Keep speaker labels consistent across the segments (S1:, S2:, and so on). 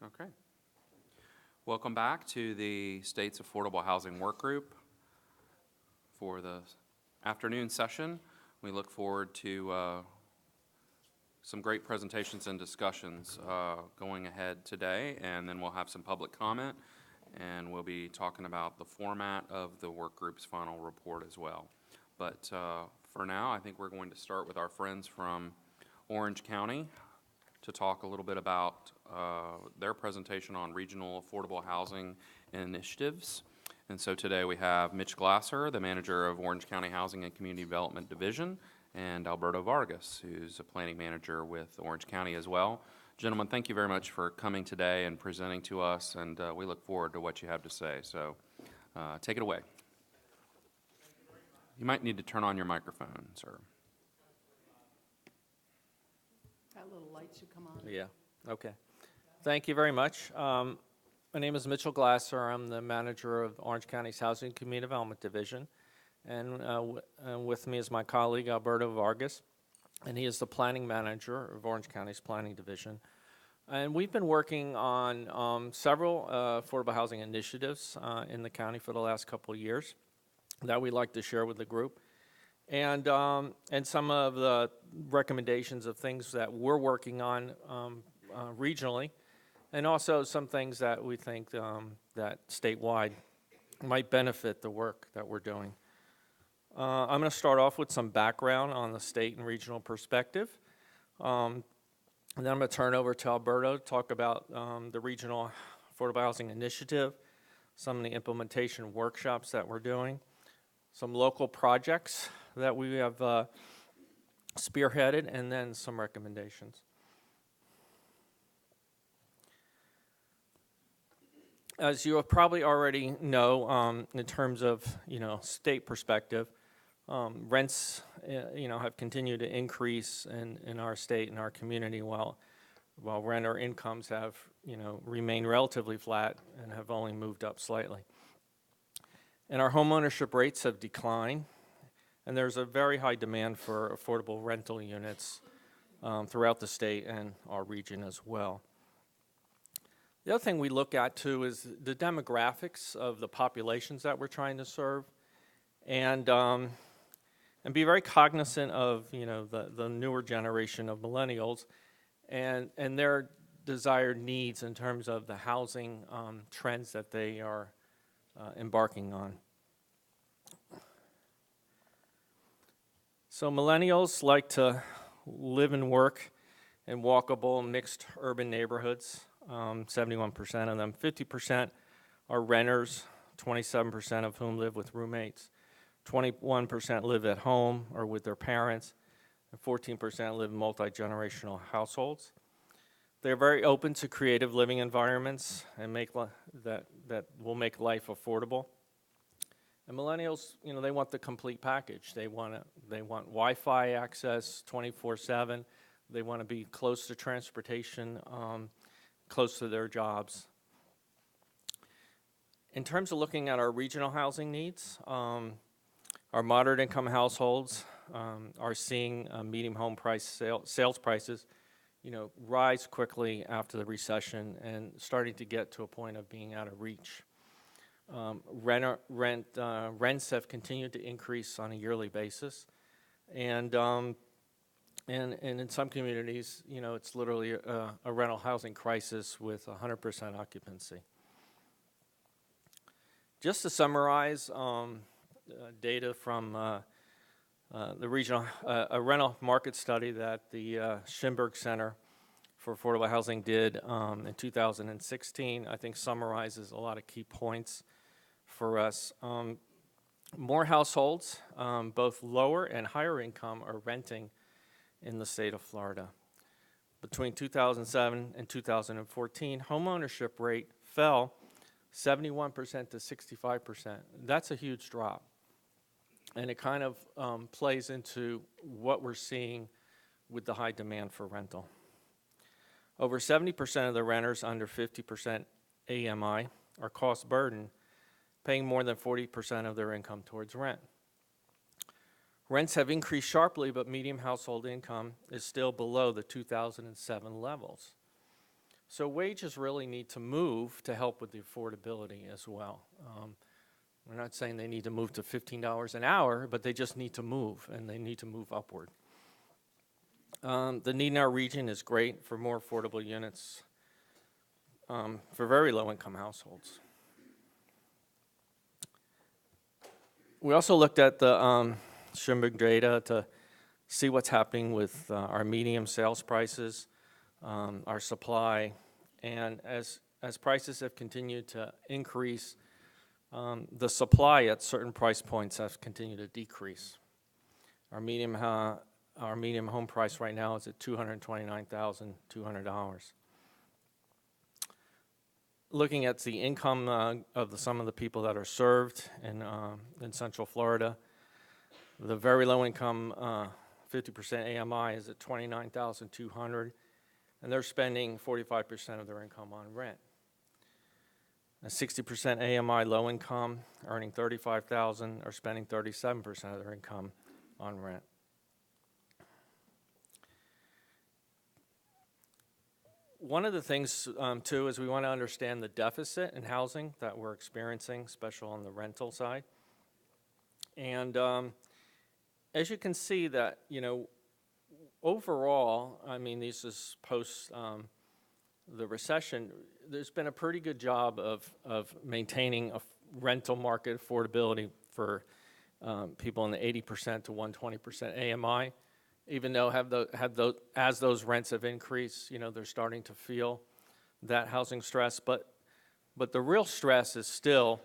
S1: Okay. Welcome back to the State's Affordable Housing Workgroup. For the afternoon session, we look forward to some great presentations and discussions going ahead today, and then we'll have some public comment, and we'll be talking about the format of the workgroup's final report as well. But for now, I think we're going to start with our friends from Orange County to talk a little bit about their presentation on regional affordable housing initiatives. And so today we have Mitch Glasser, the manager of Orange County Housing and Community Development Division, and Alberto Vargas, who's a planning manager with Orange County as well. Gentlemen, thank you very much for coming today and presenting to us, and we look forward to what you have to say. So take it away. You might need to turn on your microphone, sir.
S2: That little light should come on.
S3: Yeah, okay. Thank you very much. My name is Mitchell Glasser. I'm the manager of Orange County's Housing and Community Development Division. And with me is my colleague, Alberto Vargas, and he is the planning manager of Orange County's Planning Division. And we've been working on several affordable housing initiatives in the county for the last couple of years that we'd like to share with the group. And some of the recommendations of things that we're working on regionally, and also some things that we think that statewide might benefit the work that we're doing. I'm going to start off with some background on the state and regional perspective. And then I'm going to turn over to Alberto to talk about the Regional Affordable Housing Initiative, some of the implementation workshops that we're doing, some local projects that we have spearheaded, and then some recommendations. As you probably already know, in terms of state perspective, rents have continued to increase in our state and our community, while renter incomes have remained relatively flat and have only moved up slightly. And our home ownership rates have declined, and there's a very high demand for affordable rental units throughout the state and our region as well. The other thing we look at too is the demographics of the populations that we're trying to serve, and be very cognizant of the newer generation of millennials and their desired needs in terms of the housing trends that they are embarking on. So millennials like to live and work in walkable mixed urban neighborhoods. 71% of them. 50% are renters, 27% of whom live with roommates. 21% live at home or with their parents, and 14% live in multi-generational households. They're very open to creative living environments and that will make life affordable. And millennials, they want the complete package. They want Wi-Fi access 24/7. They want to be close to transportation, close to their jobs. In terms of looking at our regional housing needs, our moderate income households are seeing median home price sales prices rise quickly after the recession and starting to get to a point of being out of reach. Rents have continued to increase on a yearly basis, and in some communities, it's literally a rental housing crisis with 100% occupancy. Just to summarize data from the regional a rental market study that the Schimberg Center for Affordable Housing did in 2016, I think summarizes a lot of key points for us. More households, both lower and higher income, are renting in the state of Florida. Between 2007 and 2014, home ownership rate fell 71% to 65%. That's a huge drop. And it kind of plays into what we're seeing with the high demand for rental. Over 70% of the renters under 50% AMI are cost burdened, paying more than 40% of their income towards rent. Rents have increased sharply, but median household income is still below the 2007 levels. So wages really need to move to help with the affordability as well. We're not saying they need to move to $15 an hour, but they just need to move, and they need to move upward. The need in our region is great for more affordable units for very low-income households. We also looked at the Schimberg data to see what's happening with our medium sales prices, our supply, and as prices have continued to increase, the supply at certain price points has continued to decrease. Our medium home price right now is at $229,200. Looking at the income of some of the people that are served in Central Florida, the very low income 50% AMI is at $29,200, and they're spending 45% of their income on rent. A 60% AMI low income, earning $35,000, are spending 37% of their income on rent. One of the things, too, is we want to understand the deficit in housing that we're experiencing, especially on the rental side. And as you can see that, overall, I mean, this is post the recession, there's been a pretty good job of maintaining a rental market affordability for people in the 80% to 120% AMI. Even though as those rents have increased, they're starting to feel that housing stress. But the real stress is still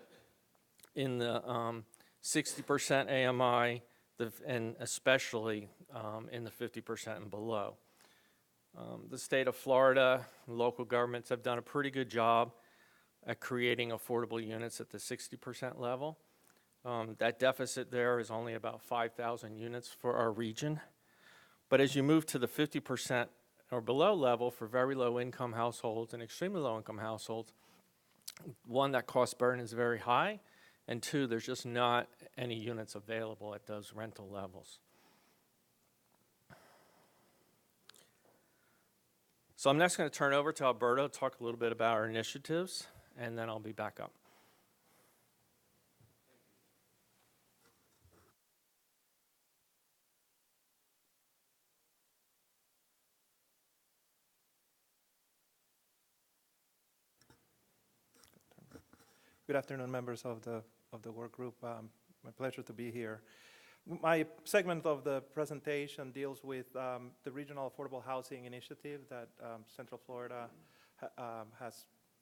S3: in the 60% AMI, and especially in the 50% and below. The state of Florida, local governments have done a pretty good job at creating affordable units at the 60% level. That deficit there is only about 5,000 units for our region. But as you move to the 50% or below level for very low income households and extremely low income households, one, that cost burden is very high, and two, there's just not any units available at those rental levels. So I'm next going to turn over to Alberto to talk a little bit about our initiatives, and then I'll be back up.
S4: Good afternoon, members of the work group. My pleasure to be here. My segment of the presentation deals with the Regional Affordable Housing Initiative that Central Florida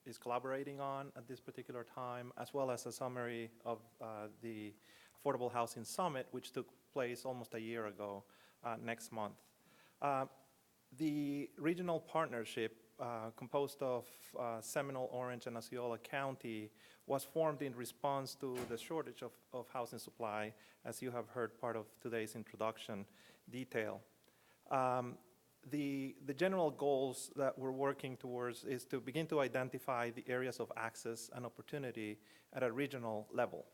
S4: is collaborating on at this particular time, as well as a summary of the Affordable Housing Summit, which took place almost a year ago next month. The regional partnership composed of Seminole, Orange, and Osceola County was formed in response to the shortage of housing supply, as you have heard part of today's introduction detail. The general goals that we're working towards is to begin to identify the areas of access and opportunity at a regional level,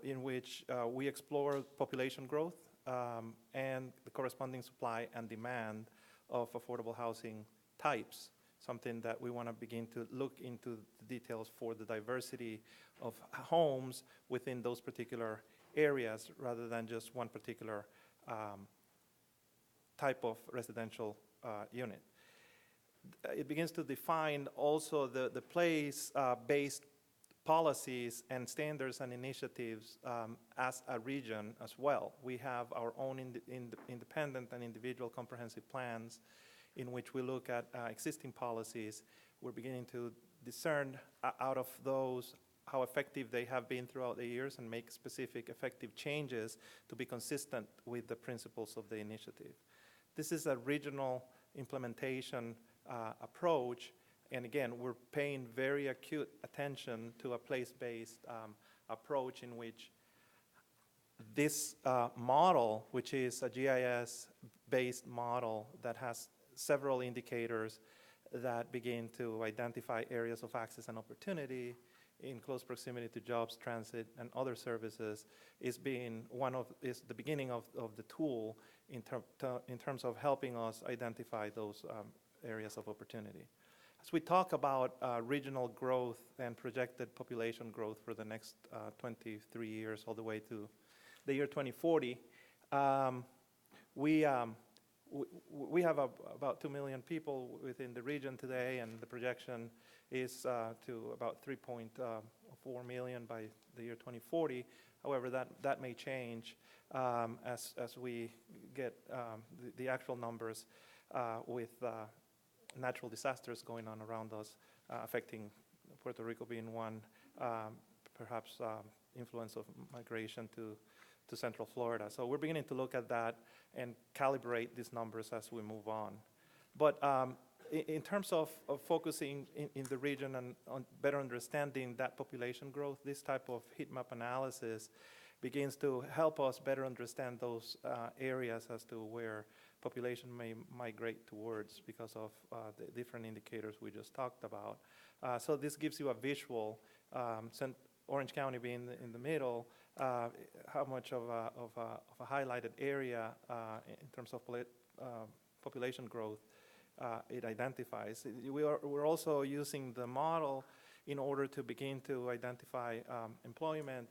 S4: in which we explore population growth and the corresponding supply and demand of affordable housing types, something that we want to begin to look into the details for the diversity of homes within those particular areas rather than just one particular type of residential unit. It begins to define also the place-based policies and standards and initiatives as a region as well. We have our own independent and individual comprehensive plans in which we look at existing policies. We're beginning to discern out of those how effective they have been throughout the years and make specific effective changes to be consistent with the principles of the initiative. This is a regional implementation approach, and again, we're paying very acute attention to a place-based approach in which this model, which is a GIS-based model that has several indicators that begin to identify areas of access and opportunity in close proximity to jobs, transit, and other services, is the beginning of the tool in terms of helping us identify those areas of opportunity. As we talk about regional growth and projected population growth for the next 23 years, all the way to the year 2040, we have about 2 million people within the region today, and the projection is to about 3.4 million by the year 2040. However, that may change as we get the actual numbers with natural disasters going on around us, affecting Puerto Rico being one, perhaps influence of migration to Central Florida. So we're beginning to look at that and calibrate these numbers as we move on. But in terms of focusing in the region and on better understanding that population growth, this type of heat map analysis begins to help us better understand those areas as to where population may migrate towards because of the different indicators we just talked about. So this gives you a visual, Orange County being in the middle, how much of a highlighted area in terms of population growth it identifies. We're also using the model in order to begin to identify employment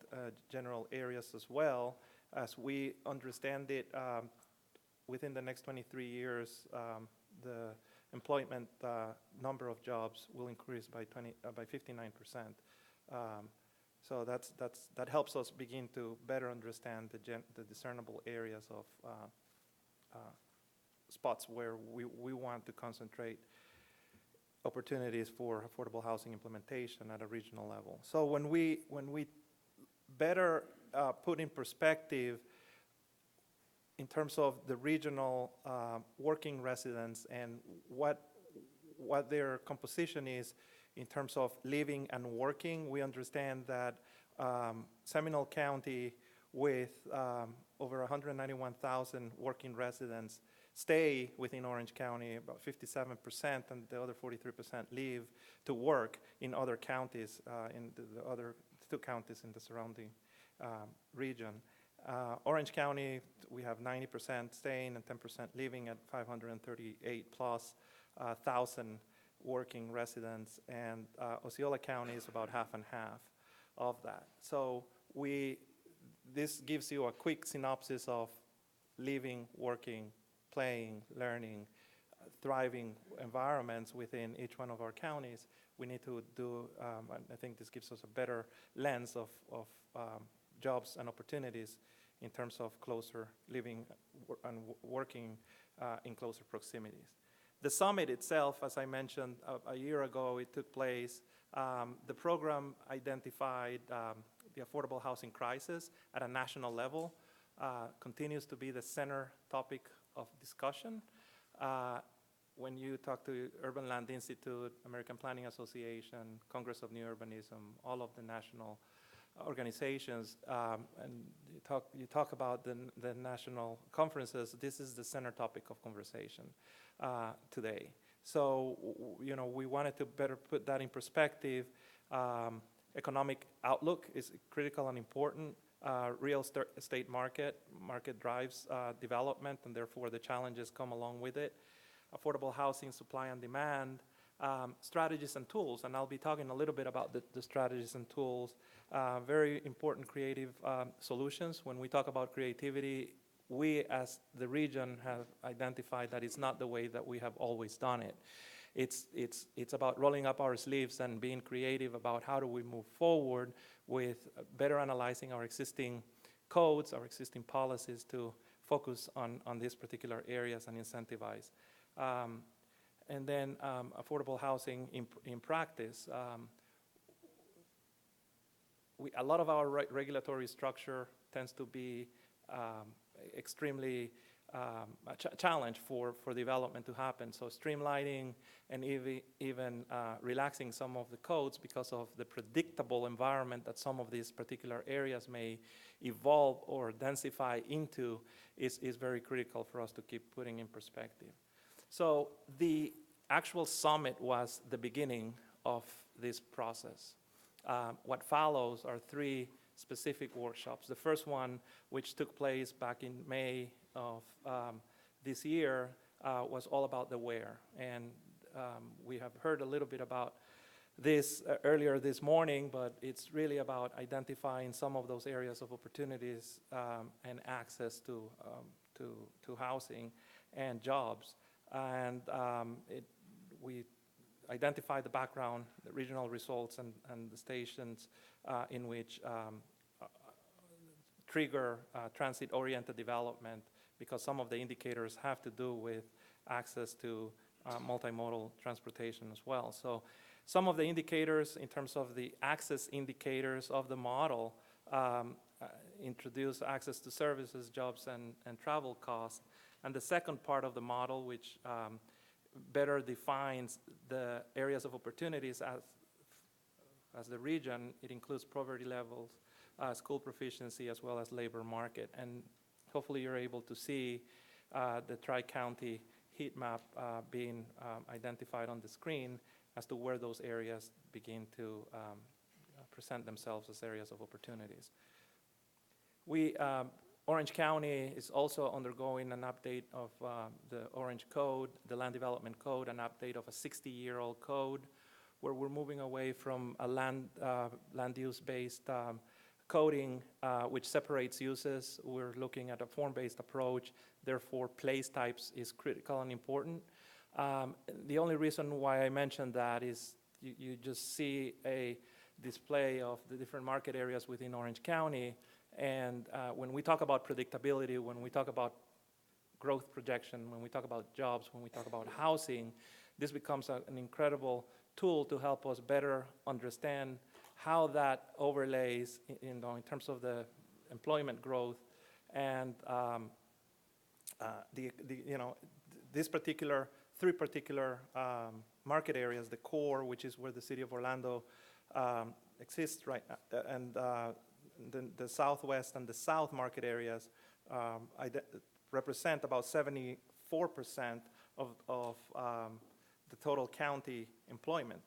S4: general areas as well. As we understand it, within the next 23 years, the employment number of jobs will increase by 59%. So that helps us begin to better understand the discernible areas of spots where we want to concentrate opportunities for affordable housing implementation at a regional level. So when we better put in perspective in terms of the regional working residents and what their composition is in terms of living and working, we understand that Seminole County, with over 191,000 working residents, stay within Orange County, about 57%, and the other 43% leave to work in other counties, in the other 2 counties in the surrounding region. Orange County, we have 90% staying and 10% leaving at 538 plus thousand working residents, and Osceola County is about half and half of that. So this gives you a quick synopsis of living, working, playing, learning, thriving environments within each one of our counties. We need to do, I think this gives us a better lens of jobs and opportunities in terms of closer living and working in closer proximities. The summit itself, as I mentioned, a year ago it took place. The program identified the affordable housing crisis at a national level, continues to be the center topic of discussion. When you talk to Urban Land Institute, American Planning Association, Congress of New Urbanism, all of the national organizations, and you talk about the national conferences, this is the center topic of conversation today. So, we wanted to better put that in perspective. Economic outlook is critical and important. Real estate market drives development, and therefore the challenges come along with it. Affordable housing, supply and demand, strategies and tools, and I'll be talking a little bit about the strategies and tools. Very important creative solutions. When we talk about creativity, we as the region have identified that it's not the way that we have always done it. It's about rolling up our sleeves and being creative about how do we move forward with better analyzing our existing codes, our existing policies to focus on these particular areas and incentivize. And then affordable housing in practice. A lot of our regulatory structure tends to be extremely a challenge for development to happen. So streamlining and even relaxing some of the codes because of the predictable environment that some of these particular areas may evolve or densify into is very critical for us to keep putting in perspective. So the actual summit was the beginning of this process. What follows are 3 specific workshops. The first one, which took place back in May of this year, was all about the where. And we have heard a little bit about this earlier this morning, but it's really about identifying some of those areas of opportunities and access to housing and jobs. And we identify the background, the regional results, and the stations in which trigger transit-oriented development, because some of the indicators have to do with access to multimodal transportation as well. So some of the indicators in terms of the access indicators of the model introduce access to services, jobs, and travel costs. And the second part of the model, which better defines the areas of opportunities as the region, it includes poverty levels, school proficiency, as well as labor market. And hopefully you're able to see the Tri-County heat map being identified on the screen as to where those areas begin to present themselves as areas of opportunities. Orange County is also undergoing an update of the Orange Code, the Land Development Code, an update of a 60-year-old code, where we're moving away from a land use-based coding, which separates uses. We're looking at a form-based approach. Therefore, place types is critical and important. The only reason why I mentioned that is you just see a display of the different market areas within Orange County. And when we talk about predictability, when we talk about growth projection, when we talk about jobs, when we talk about housing, this becomes an incredible tool to help us better understand how that overlays in terms of the employment growth and these three particular market areas: the core, which is where the city of Orlando exists right now, and the southwest and the south market areas represent about 74% of the total county employment.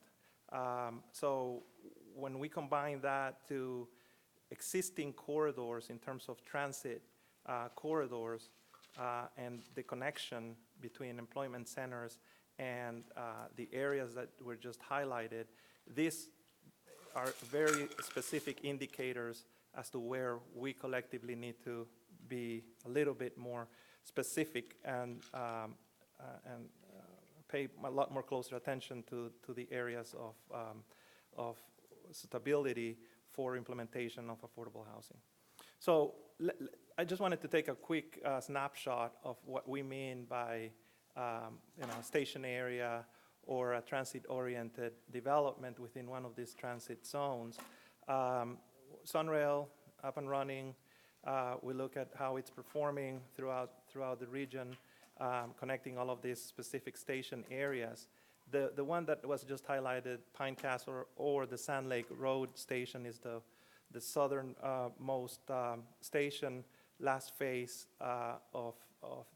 S4: So when we combine that to existing corridors in terms of transit corridors and the connection between employment centers and the areas that were just highlighted, these are very specific indicators as to where we collectively need to be a little bit more specific and pay a lot more closer attention to the areas of suitability for implementation of affordable housing. So I just wanted to take a quick snapshot of what we mean by a station area or a transit-oriented development within one of these transit zones. Sunrail, up and running. We look at how it's performing throughout the region, connecting all of these specific station areas. The one that was just highlighted, Pine Castle or the Sand Lake Road station, is the southernmost station, last phase of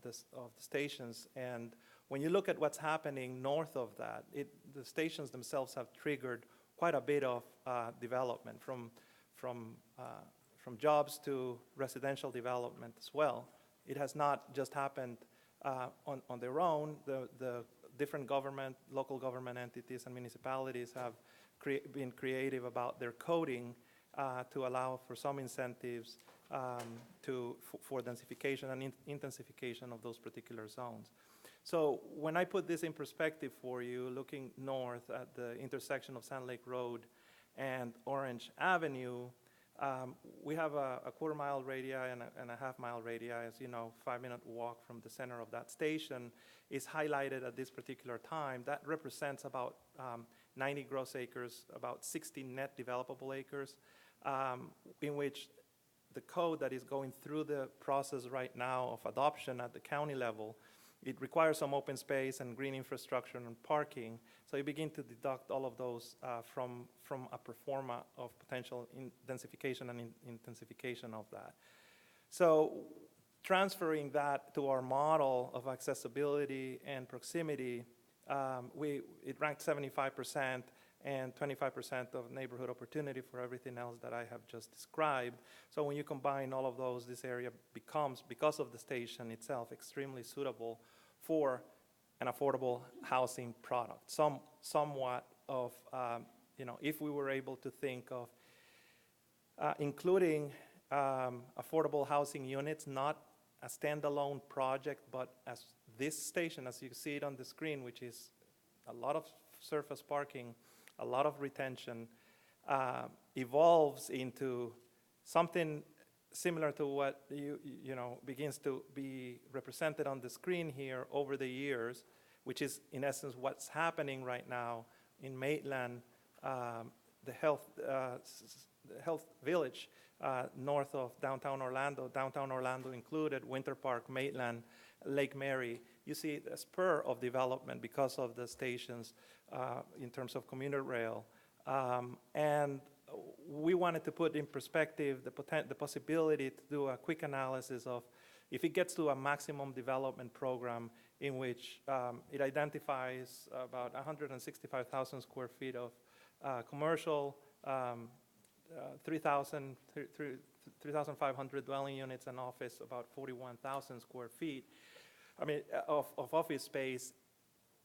S4: the stations. And when you look at what's happening north of that, the stations themselves have triggered quite a bit of development, from jobs to residential development as well. It has not just happened on their own. The different local government entities and municipalities have been creative about their coding to allow for some incentives for densification and intensification of those particular zones. So when I put this in perspective for you, looking north at the intersection of Sand Lake Road and Orange Avenue, we have a quarter-mile radii and a half-mile radii. As you know, 5-minute walk from the center of that station is highlighted at this particular time. That represents about 90 gross acres, about 60 net developable acres, in which the code that is going through the process right now of adoption at the county level, it requires some open space and green infrastructure and parking. So you begin to deduct all of those from a pro forma of potential densification and intensification of that. So transferring that to our model of accessibility and proximity, it ranked 75% and 25% of neighborhood opportunity for everything else that I have just described. So when you combine all of those, this area becomes, because of the station itself, extremely suitable for an affordable housing product. Somewhat of, if we were able to think of including affordable housing units, not a standalone project, but as this station, as you see it on the screen, which is a lot of surface parking, a lot of retention, evolves into something similar to what begins to be represented on the screen here over the years, which is in essence what's happening right now in Maitland, the health village north of downtown Orlando included, Winter Park, Maitland, Lake Mary. You see a spur of development because of the stations in terms of commuter rail. And we wanted to put in perspective the possibility to do a quick analysis of if it gets to a maximum development program in which it identifies about 165,000 square feet of commercial, 3,500 dwelling units and office, about 41,000 square feet, of office space.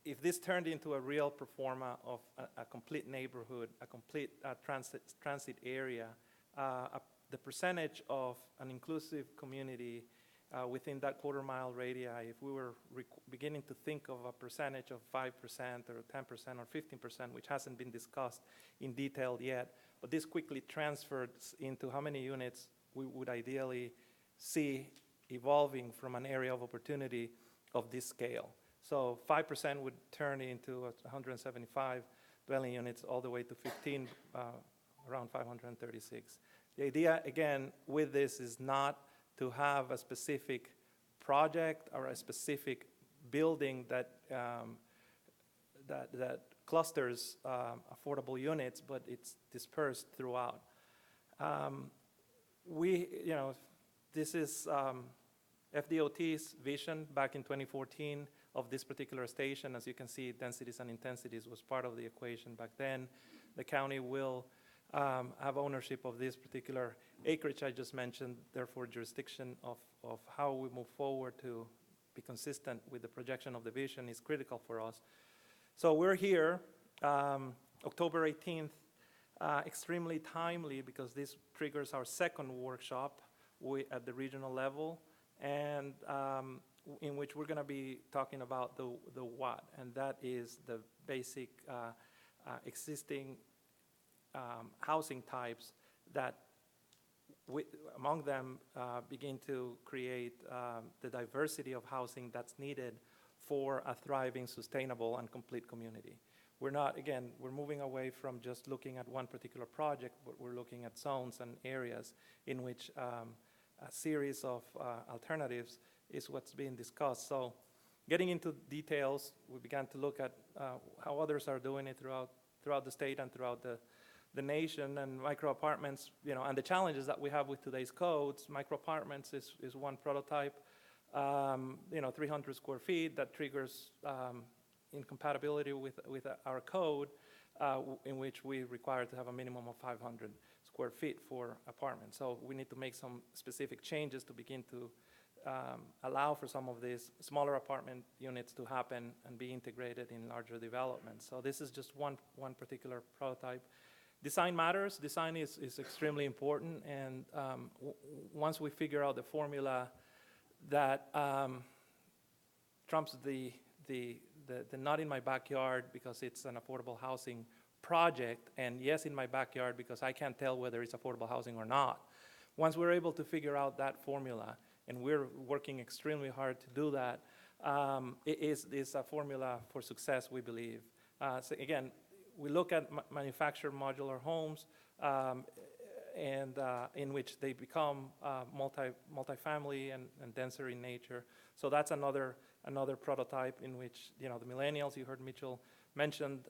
S4: If this turned into a real pro forma of a complete neighborhood, a complete transit area, the percentage of an inclusive community within that quarter-mile radii, if we were beginning to think of a percentage of 5% or 10% or 15%, which hasn't been discussed in detail yet, but this quickly transferred into how many units we would ideally see evolving from an area of opportunity of this scale. So 5% would turn into 175 dwelling units all the way to 15, around 536. The idea, again, with this is not to have a specific project or a specific building that clusters affordable units, but it's dispersed throughout. This is FDOT's vision back in 2014 of this particular station. As you can see, densities and intensities was part of the equation back then. The county will have ownership of this particular acreage I just mentioned, therefore jurisdiction of how we move forward to be consistent with the projection of the vision is critical for us. So we're here, October 18th, extremely timely because this triggers our second workshop at the regional level, and in which we're going to be talking about the what, and that is the basic existing housing types that among them begin to create the diversity of housing that's needed for a thriving, sustainable, and complete community. We're moving away from just looking at one particular project, but we're looking at zones and areas in which a series of alternatives is what's being discussed. So getting into details, we began to look at how others are doing it throughout the state and throughout the nation, and micro apartments, and the challenges that we have with today's codes. Micro apartments is one prototype, 300 square feet that triggers incompatibility with our code, in which we require to have a minimum of 500 square feet for apartments. So we need to make some specific changes to begin to allow for some of these smaller apartment units to happen and be integrated in larger developments. So this is just one particular prototype. Design matters. Design is extremely important, and once we figure out the formula that trumps the not in my backyard because it's an affordable housing project, and yes in my backyard because I can't tell whether it's affordable housing or not. Once we're able to figure out that formula, and we're working extremely hard to do that, it is a formula for success, we believe. So again, we look at manufactured modular homes, and in which they become multifamily and denser in nature. So that's another prototype in which the millennials, you heard Mitchell mentioned,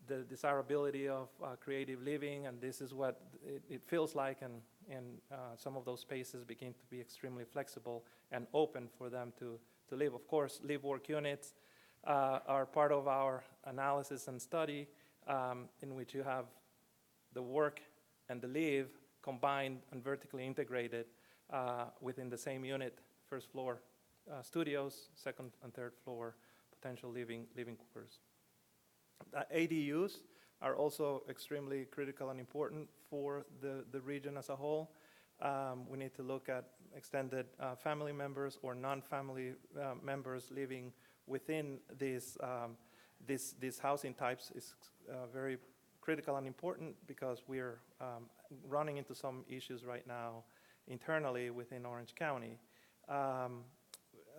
S4: the desirability of creative living, and this is what it feels like, and some of those spaces begin to be extremely flexible and open for them to live. Of course, live-work units are part of our analysis and study, in which you have the work and the live combined and vertically integrated within the same unit, first floor studios, second and third floor potential living quarters. ADUs are also extremely critical and important for the region as a whole. We need to look at extended family members or non-family members living within these housing types is very critical and important because we're running into some issues right now internally within Orange County.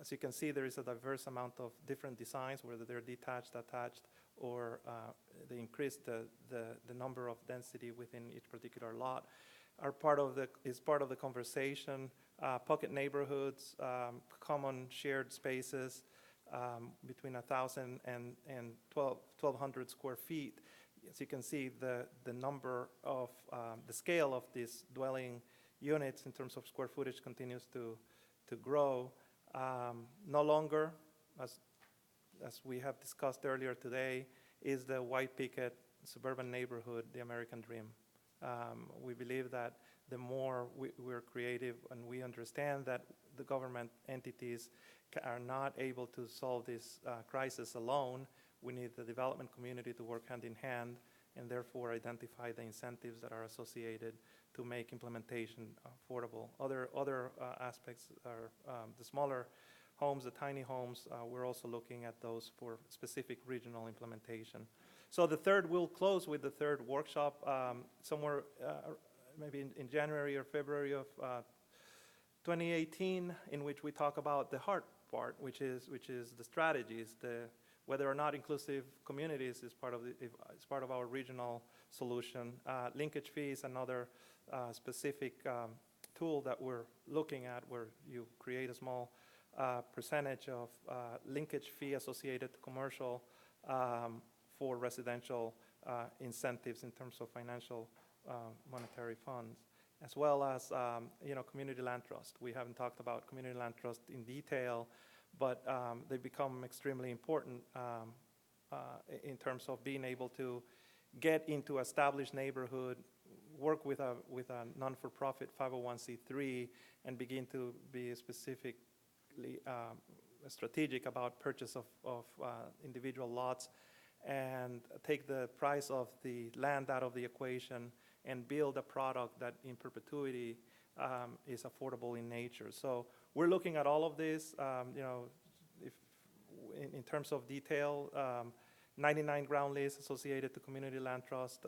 S4: As you can see, there is a diverse amount of different designs, whether they're detached, attached, or they increase the number of density within each particular lot. Is part of the conversation. Pocket neighborhoods, common shared spaces between 1,000 and 1,200 square feet. As you can see, the number of the scale of these dwelling units in terms of square footage continues to grow. No longer, as we have discussed earlier today, is the white picket suburban neighborhood the American dream. We believe that the more we're creative and we understand that the government entities are not able to solve this crisis alone, we need the development community to work hand in hand and therefore identify the incentives that are associated to make implementation affordable. Other aspects are the smaller homes, the tiny homes. We're also looking at those for specific regional implementation. So we'll close with the third workshop somewhere maybe in January or February of 2018, in which we talk about the hard part, which is the strategies, whether or not inclusive communities is part of our regional solution. Linkage fee is another specific tool that we're looking at, where you create a small percentage of linkage fee associated to commercial for residential incentives in terms of financial monetary funds, as well as community land trust. We haven't talked about community land trust in detail, but they become extremely important in terms of being able to get into established neighborhood, work with a non-for-profit 501c3, and begin to be specifically strategic about purchase of individual lots, and take the price of the land out of the equation and build a product that in perpetuity is affordable in nature. So we're looking at all of this, if in terms of detail, 99 ground lease associated to community land trust.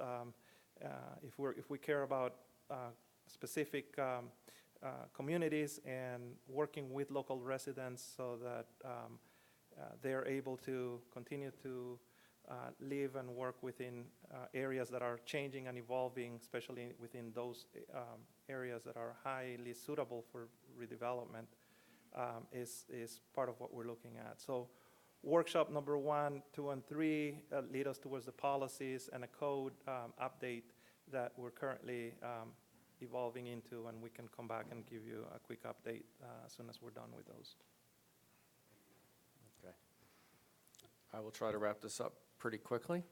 S4: If we care about specific communities and working with local residents so that they're able to continue to live and work within areas that are changing and evolving, especially within those areas that are highly suitable for redevelopment, is part of what we're looking at. So workshop number 1, 2, and 3 lead us towards the policies and a code update that we're currently evolving into, and we can come back and give you a quick update as soon as we're done with those.
S3: Okay. I will try to wrap this up pretty quickly.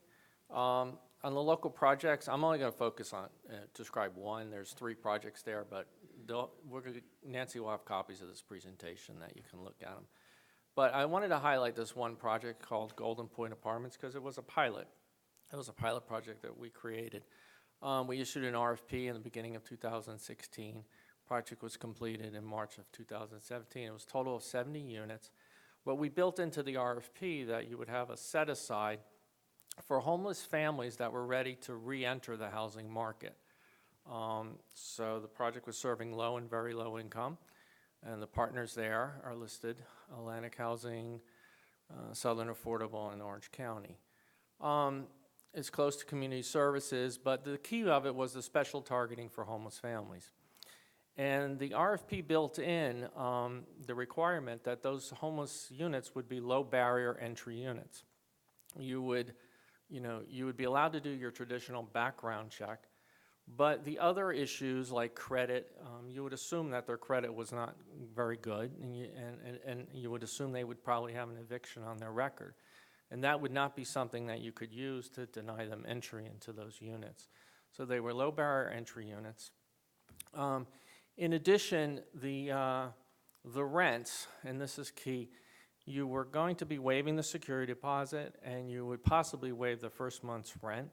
S3: On the local projects, I'm only going to focus on, describe one. There's 3 projects there, but Nancy will have copies of this presentation that you can look at them. But I wanted to highlight this one project called Golden Point Apartments because it was a pilot. It was a pilot project that we created. We issued an RFP in the beginning of 2016. Project was completed in March of 2017. It was a total of 70 units. But we built into the RFP that you would have a set aside for homeless families that were ready to re-enter the housing market. So the project was serving low and very low income, and the partners there are listed: Atlantic Housing, Southern Affordable, and Orange County. It's close to community services, but the key of it was the special targeting for homeless families. And the RFP built in the requirement that those homeless units would be low barrier entry units. You would be allowed to do your traditional background check, but the other issues like credit, you would assume that their credit was not very good, and you would assume they would probably have an eviction on their record. And that would not be something that you could use to deny them entry into those units. So they were low barrier entry units. In addition, the rents, and this is key, you were going to be waiving the security deposit, and you would possibly waive the first month's rent.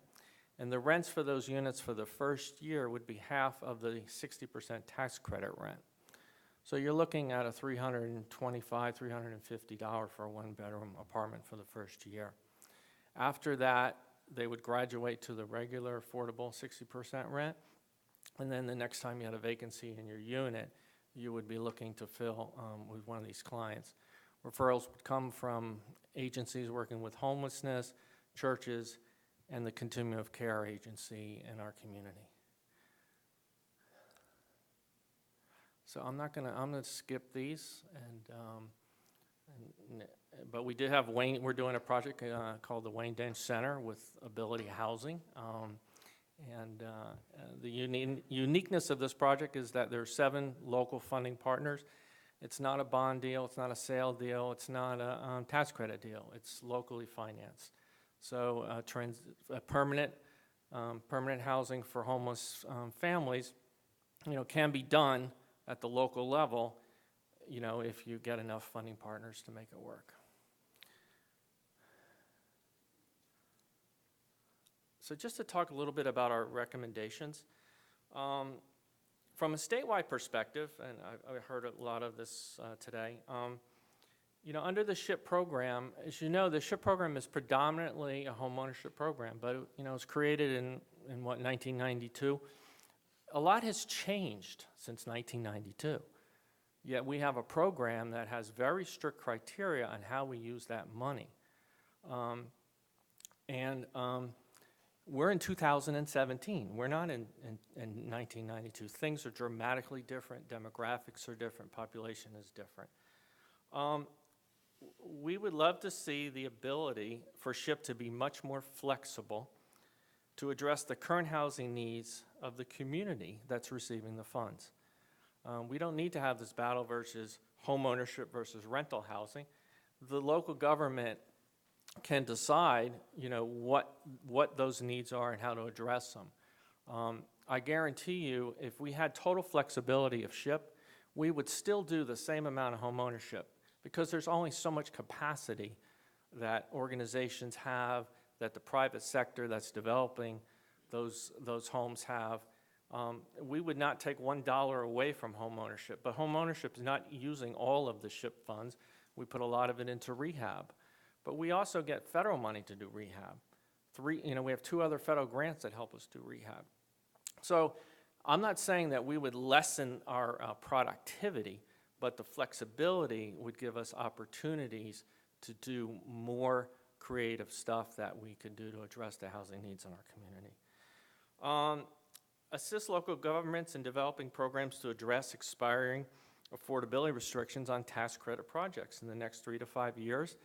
S3: And the rents for those units for the first year would be half of the 60% tax credit rent. So you're looking at a $325, $350 for a one-bedroom apartment for the first year. After that, they would graduate to the regular affordable 60% rent. And then the next time you had a vacancy in your unit, you would be looking to fill with one of these clients. Referrals would come from agencies working with homelessness, churches, and the Continuum of Care agency in our community. So I'm gonna skip these, but we did have we're doing a project called the Wayne Dench Center with Ability Housing. The uniqueness of this project is that there are 7 local funding partners. It's not a bond deal, it's not a sale deal, it's not a tax credit deal, it's locally financed. So permanent housing for homeless families, can be done at the local level, if you get enough funding partners to make it work. So just to talk a little bit about our recommendations. From a statewide perspective, and I've heard a lot of this today, under the SHIP program, as you know, the SHIP program is predominantly a homeownership program, but it was created in 1992. A lot has changed since 1992. Yet we have a program that has very strict criteria on how we use that money. We're in 2017. We're not in 1992. Things are dramatically different. Demographics are different. Population is different. We would love to see the ability for SHIP to be much more flexible to address the current housing needs of the community that's receiving the funds. We don't need to have this battle versus home ownership versus rental housing. The local government can decide, what those needs are and how to address them. I guarantee you, if we had total flexibility of SHIP, we would still do the same amount of home ownership because there's only so much capacity that organizations have, that the private sector that's developing those homes have. We would not take $1 away from home ownership, but home ownership is not using all of the SHIP funds. We put a lot of it into rehab. But we also get federal money to do rehab. We have 2 other federal grants that help us do rehab. So I'm not saying that we would lessen our productivity, but the flexibility would give us opportunities to do more creative stuff that we could do to address the housing needs in our community. Assist local governments in developing programs to address expiring affordability restrictions on tax credit projects in the next 3 to 5 years.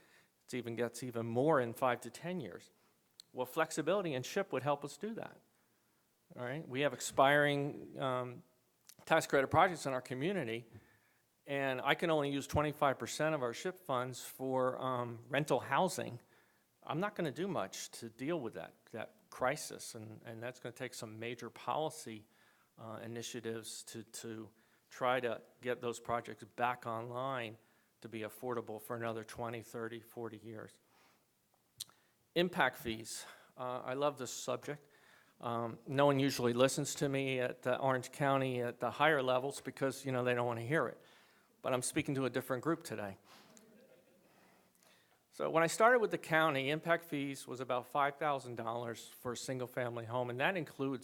S3: It gets even more in 5 to 10 years. Well, flexibility and SHIP would help us do that. All right, we have expiring tax credit projects in our community, and I can only use 25% of our SHIP funds for rental housing. I'm not going to do much to deal with that crisis, and that's going to take some major policy initiatives to try to get those projects back online to be affordable for another 20, 30, 40 years. Impact fees. I love this subject. No one usually listens to me at Orange County at the higher levels because, they don't want to hear it. But I'm speaking to a different group today. So when I started with the county, impact fees was about $5,000 for a single-family home, and that included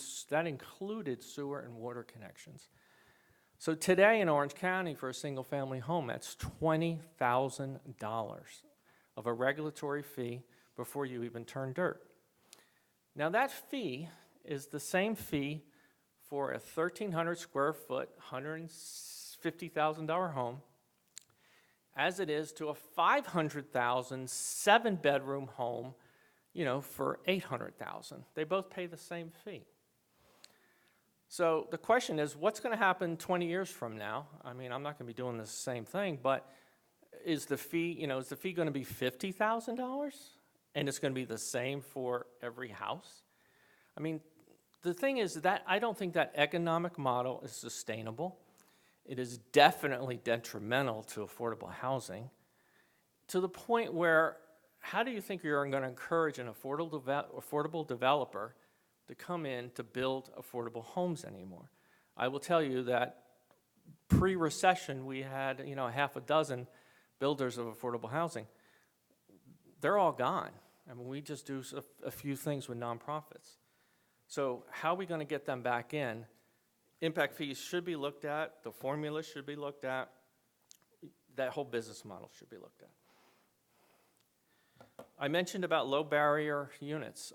S3: sewer and water connections. So today in Orange County for a single-family home, that's $20,000 of a regulatory fee before you even turn dirt. Now that fee is the same fee for a 1,300 square foot, $150,000 home as it is to a 500,000 7-bedroom home, for $800,000. They both pay the same fee. So the question is, what's going to happen 20 years from now? I mean, I'm not going to be doing the same thing, but is the fee going to be $50,000? And it's going to be the same for every house? I mean, the thing is that I don't think that economic model is sustainable. It is definitely detrimental to affordable housing. to the point where, how do you think you're going to encourage an affordable developer to come in to build affordable homes anymore? I will tell you that pre-recession, we had, half a dozen builders of affordable housing. They're all gone. I mean, we just do a few things with nonprofits. So how are we going to get them back in? Impact fees should be looked at. The formula should be looked at. That whole business model should be looked at. I mentioned about low barrier units.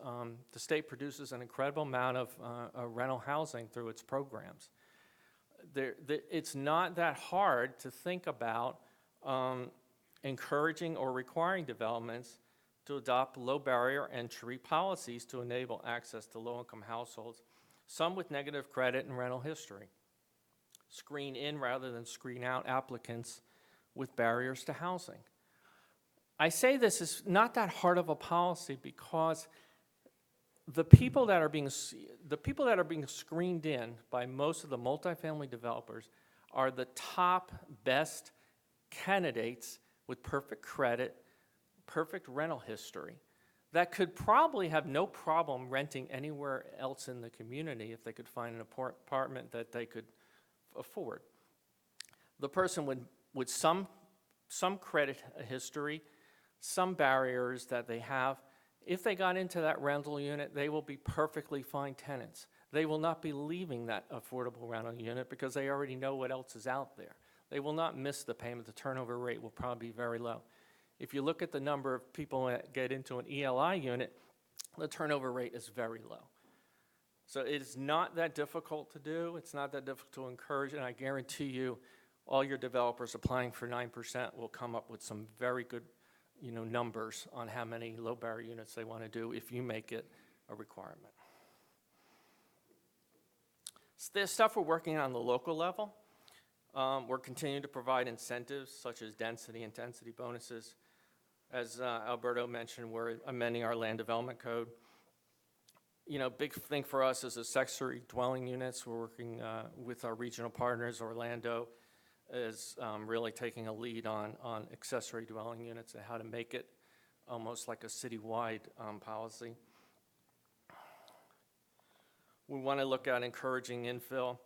S3: The state produces an incredible amount of rental housing through its programs. It's not that hard to think about encouraging or requiring developments to adopt low barrier entry policies to enable access to low-income households, some with negative credit and rental history. Screen in rather than screen out applicants with barriers to housing. I say this is not that hard of a policy because the people that are being screened in by most of the multifamily developers are the top, best candidates with perfect credit, perfect rental history, that could probably have no problem renting anywhere else in the community if they could find an apartment that they could afford. The person with some credit history, some barriers that they have, if they got into that rental unit, they will be perfectly fine tenants. They will not be leaving that affordable rental unit because they already know what else is out there. They will not miss the payment. The turnover rate will probably be very low. If you look at the number of people that get into an ELI unit, the turnover rate is very low. So it is not that difficult to do. It's not that difficult to encourage, and I guarantee you all your developers applying for 9% will come up with some very good numbers on how many low barrier units they want to do if you make it a requirement. So there's stuff we're working on the local level. We're continuing to provide incentives such as density and intensity bonuses. As Alberto mentioned, we're amending our land development code. Big thing for us is accessory dwelling units. We're working with our regional partners. Orlando is really taking a lead on accessory dwelling units and how to make it almost like a citywide policy. We want to look at encouraging infill.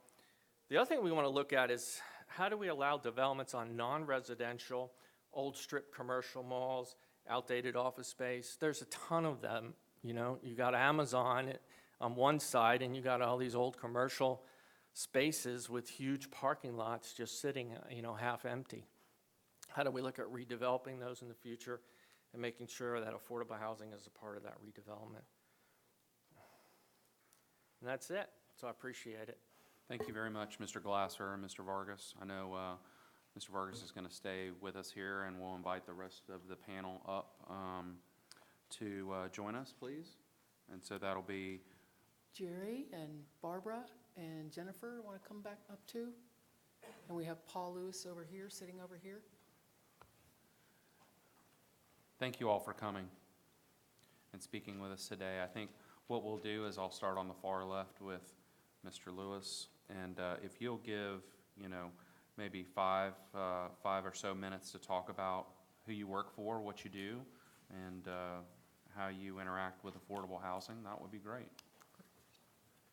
S3: The other thing we want to look at is how do we allow developments on non-residential, old strip commercial malls, outdated office space. There's a ton of them. You got Amazon on one side and you got all these old commercial spaces with huge parking lots just sitting, half empty. How do we look at redeveloping those in the future and making sure that affordable housing is a part of that redevelopment? And that's it. So I appreciate it.
S1: Thank you very much, Mr. Glasser and Mr. Vargas. I know Mr. Vargas is going to stay with us here, and we'll invite the rest of the panel up to join us, please. And so that'll be
S2: Gerry and Barbara and Jennifer want to come back up too? And we have Paul Lewis over here, sitting over here.
S1: Thank you all for coming and speaking with us today. I think what we'll do is I'll start on the far left with Mr. Lewis, and if you'll give, maybe five or so minutes to talk about who you work for, what you do, and how you interact with affordable housing, that would be great.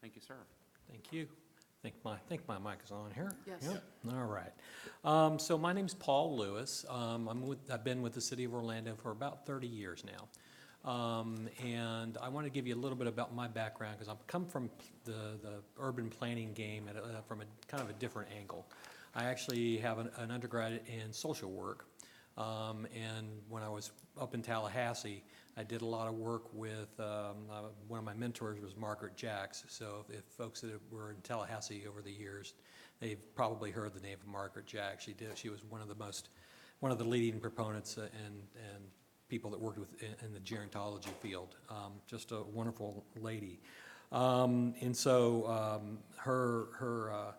S1: Thank you, sir.
S5: Thank you. I think my mic is on here.
S2: Yes.
S5: Yep. All right. So my name's Paul Lewis. I've been with the city of Orlando for about 30 years now. And I want to give you a little bit about my background because I've come from the urban planning game from a kind of a different angle. I actually have an undergrad in social work. And when I was up in Tallahassee, I did a lot of work with, one of my mentors was Margaret Jacks. So if folks that were in Tallahassee over the years, they've probably heard the name of Margaret Jacks. She was one of the leading proponents and people that worked in the gerontology field. Just a wonderful lady. And so her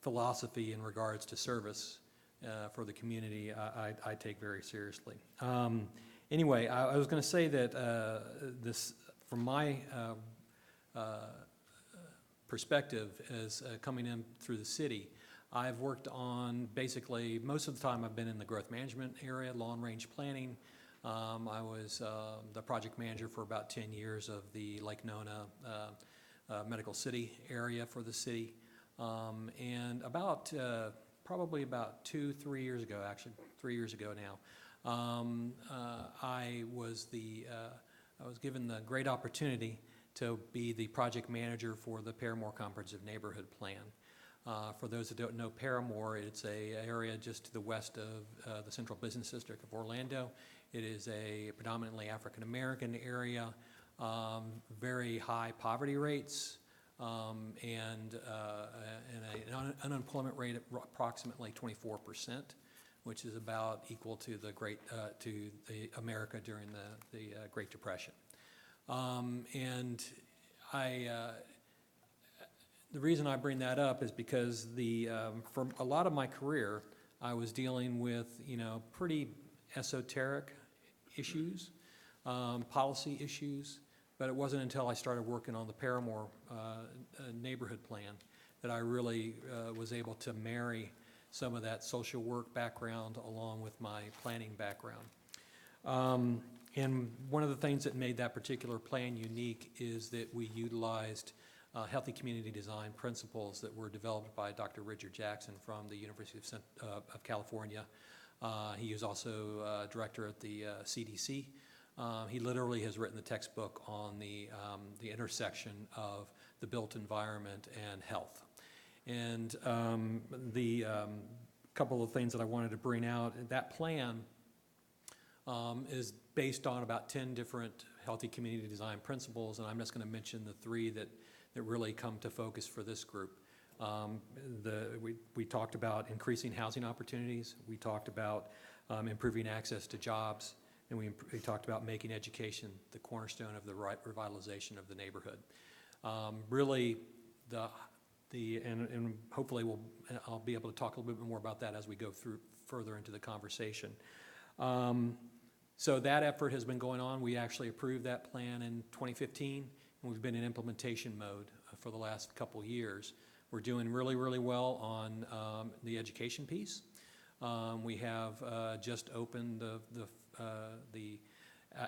S5: philosophy in regards to service for the community, I take very seriously. Anyway, I was going to say that this, from my perspective as coming in through the city, I've worked on basically, most of the time I've been in the growth management area, long-range planning. I was the project manager for about 10 years of the Lake Nona Medical City area for the city. And about, probably about 3 years ago, actually 3 years ago now, I was given the great opportunity to be the project manager for the Paramore Comprehensive Neighborhood Plan. For those that don't know Paramore, it's an area just to the west of the Central Business District of Orlando. It is a predominantly African-American area, very high poverty rates, and an unemployment rate of approximately 24%, which is about equal to the America during the Great Depression. And the reason I bring that up is because for a lot of my career, I was dealing with, pretty esoteric issues, policy issues, but it wasn't until I started working on the Paramore neighborhood plan that I really was able to marry some of that social work background along with my planning background. And one of the things that made that particular plan unique is that we utilized healthy community design principles that were developed by Dr. Richard Jackson from the University of California. He is also director at the CDC. He literally has written the textbook on the intersection of the built environment and health. And the couple of things that I wanted to bring out, that plan is based on about 10 different healthy community design principles, and I'm just going to mention the 3 that really come to focus for this group. We talked about increasing housing opportunities. We talked about improving access to jobs, and we talked about making education the cornerstone of the revitalization of the neighborhood. Really, and hopefully I'll be able to talk a little bit more about that as we go through further into the conversation. So that effort has been going on. We actually approved that plan in 2015, and we've been in implementation mode for the last couple years. We're doing really, really well on the education piece. We have just opened the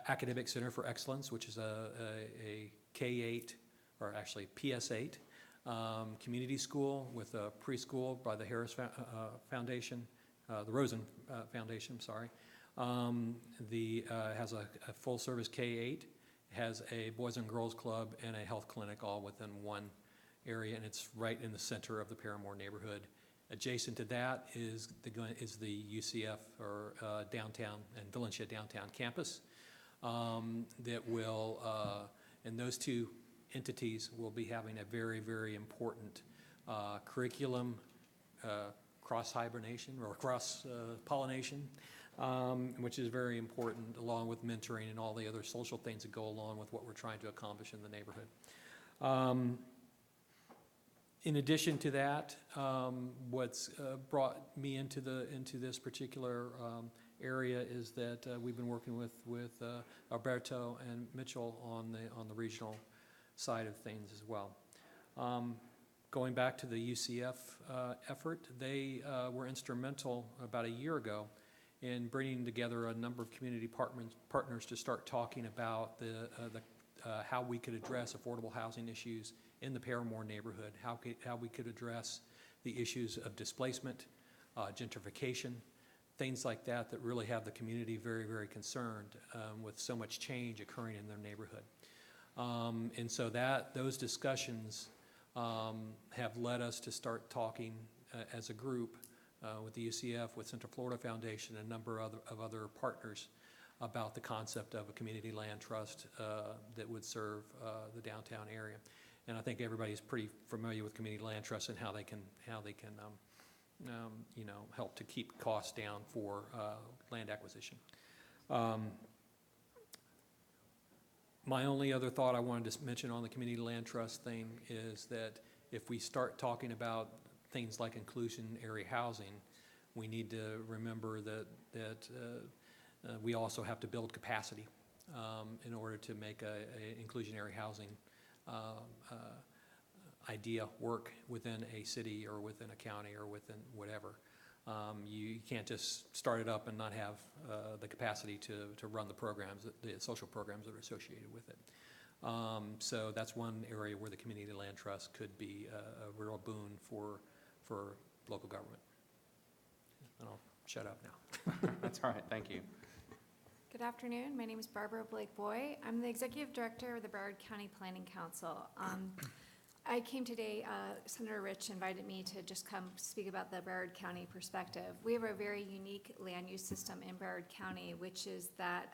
S5: Academic Center for Excellence, which is a K-8, or actually PS8, community school with a preschool by the Harris Foundation, the Rosen Foundation, sorry. Has a full-service K-8, has a Boys and Girls Club, and a health clinic all within one area, and it's right in the center of the Paramore neighborhood. Adjacent to that is the UCF, or downtown, and Valencia downtown campus, that will, and those 2 entities will be having a very, very important curriculum cross-hibernation or cross-pollination, which is very important, along with mentoring and all the other social things that go along with what we're trying to accomplish in the neighborhood. In addition to that, what's brought me into this particular area is that we've been working with Alberto and Mitchell on the regional side of things as well. Going back to the UCF effort, they were instrumental about a year ago in bringing together a number of community partners to start talking about how we could address affordable housing issues in the Paramore neighborhood, how we could address the issues of displacement, gentrification, things like that really have the community very, very concerned with so much change occurring in their neighborhood. And so those discussions have led us to start talking as a group with the UCF, with Central Florida Foundation, and a number of other partners about the concept of a community land trust that would serve the downtown area. And I think everybody's pretty familiar with community land trusts and how they can help to keep costs down for land acquisition. My only other thought I wanted to mention on the community land trust thing is that if we start talking about things like inclusionary housing, we need to remember that we also have to build capacity in order to make a inclusionary housing idea work within a city or within a county or within whatever. You can't just start it up and not have the capacity to run the programs, the social programs that are associated with it. So that's one area where the Community Land Trust could be a real boon for local government. And I'll shut up now.
S1: That's all right, thank you.
S6: Good afternoon. My name is Barbara Blake-Boy. I'm the Executive Director of the Broward County Planning Council. I came today, Senator Rich invited me to just come speak about the Broward County perspective. We have a very unique land use system in Broward County, which is that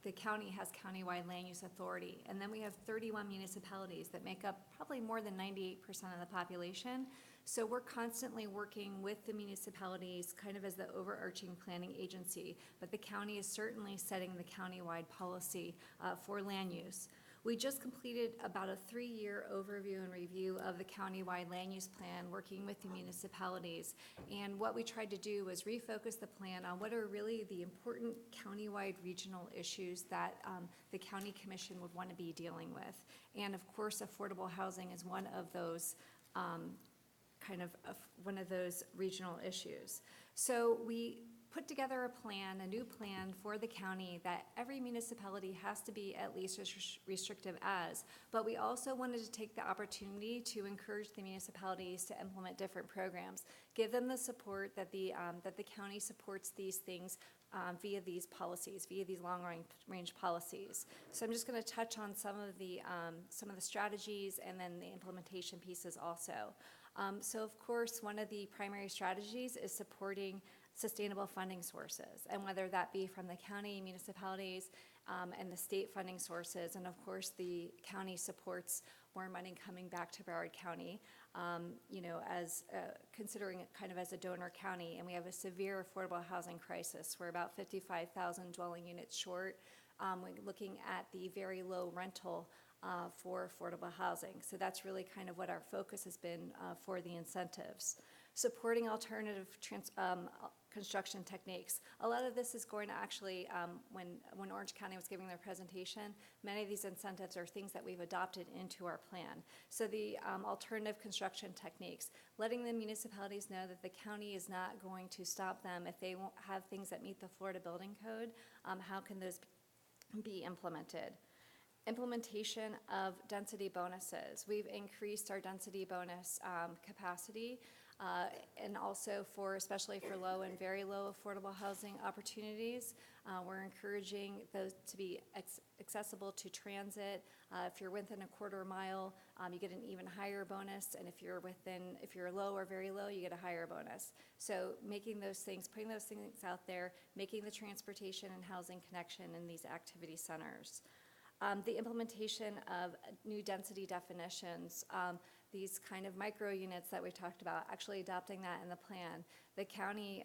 S6: the county has countywide land use authority. And then we have 31 municipalities that make up probably more than 98% of the population. So we're constantly working with the municipalities kind of as the overarching planning agency, but the county is certainly setting the countywide policy for land use. We just completed about a 3-year overview and review of the countywide land use plan, working with the municipalities. And what we tried to do was refocus the plan on what are really the important countywide regional issues that the county commission would want to be dealing with. And of course, affordable housing is one of those one of those regional issues. So we put together a plan, a new plan for the county that every municipality has to be at least as restrictive as, but we also wanted to take the opportunity to encourage the municipalities to implement different programs, give them the support that the county supports these things via these policies, via these long-range policies. So I'm just going to touch on some of the strategies and then the implementation pieces also. So of course, one of the primary strategies is supporting sustainable funding sources, and whether that be from the county, municipalities, and the state funding sources. And of course, the county supports more money coming back to Broward County, as considering it kind of as a donor county. And we have a severe affordable housing crisis. We're about 55,000 dwelling units short. We're looking at the very low rental for affordable housing. So that's really kind of what our focus has been for the incentives. Supporting alternative construction techniques. A lot of this is going to actually, when Orange County was giving their presentation, many of these incentives are things that we've adopted into our plan. So the alternative construction techniques, letting the municipalities know that the county is not going to stop them if they won't have things that meet the Florida Building Code. How can those be implemented? Implementation of density bonuses. We've increased our density bonus capacity, and also especially for low and very low affordable housing opportunities. We're encouraging those to be accessible to transit. If you're within a quarter mile, you get an even higher bonus, and if you're low or very low, you get a higher bonus. So making those things, putting those things out there, making the transportation and housing connection in these activity centers. The implementation of new density definitions, these kind of micro units that we talked about, actually adopting that in the plan. The county,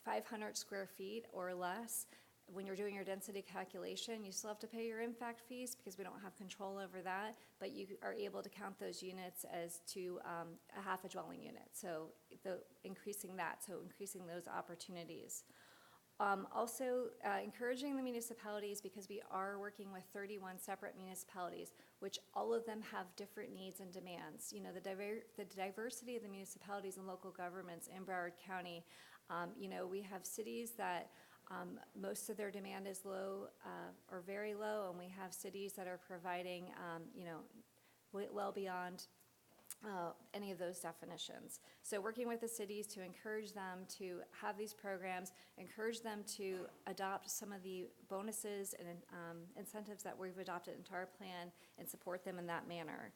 S6: 500 square feet or less, when you're doing your density calculation, you still have to pay your impact fees because we don't have control over that, but you are able to count those units as to a half a dwelling unit. So increasing those opportunities. Also, encouraging the municipalities, because we are working with 31 separate municipalities, which all of them have different needs and demands. The diversity of the municipalities and local governments in Broward County, we have cities that most of their demand is low or very low, and we have cities that are providing, well beyond any of those definitions. So working with the cities to encourage them to have these programs, encourage them to adopt some of the bonuses and incentives that we've adopted into our plan and support them in that manner.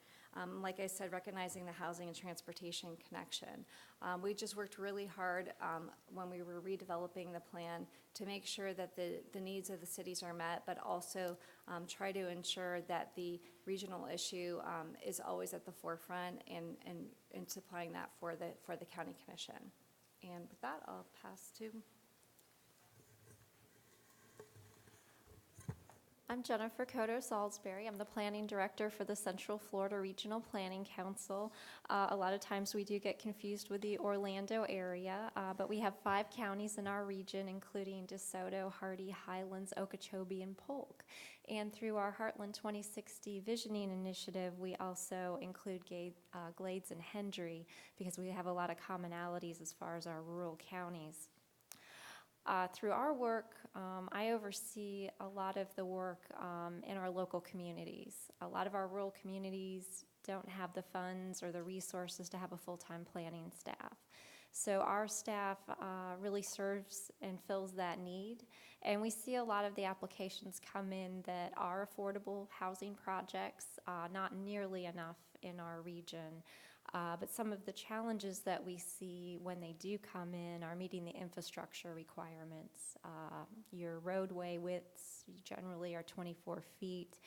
S6: Like I said, recognizing the housing and transportation connection. We just worked really hard when we were redeveloping the plan to make sure that the needs of the cities are met, but also try to ensure that the regional issue is always at the forefront and supplying that for the county commission. And with that, I'll pass to.
S7: I'm Jennifer Cotto Salisbury. I'm the Planning Director for the Central Florida Regional Planning Council. A lot of times we do get confused with the Orlando area, but we have 5 counties in our region, including DeSoto, Hardy, Highlands, Okeechobee, and Polk. And through our Heartland 2060 Visioning Initiative, we also include Glades and Hendry because we have a lot of commonalities as far as our rural counties. Through our work, I oversee a lot of the work in our local communities. A lot of our rural communities don't have the funds or the resources to have a full-time planning staff. So our staff really serves and fills that need. And we see a lot of the applications come in that are affordable housing projects, not nearly enough in our region. But some of the challenges that we see when they do come in are meeting the infrastructure requirements. Your roadway widths generally are 24 feet.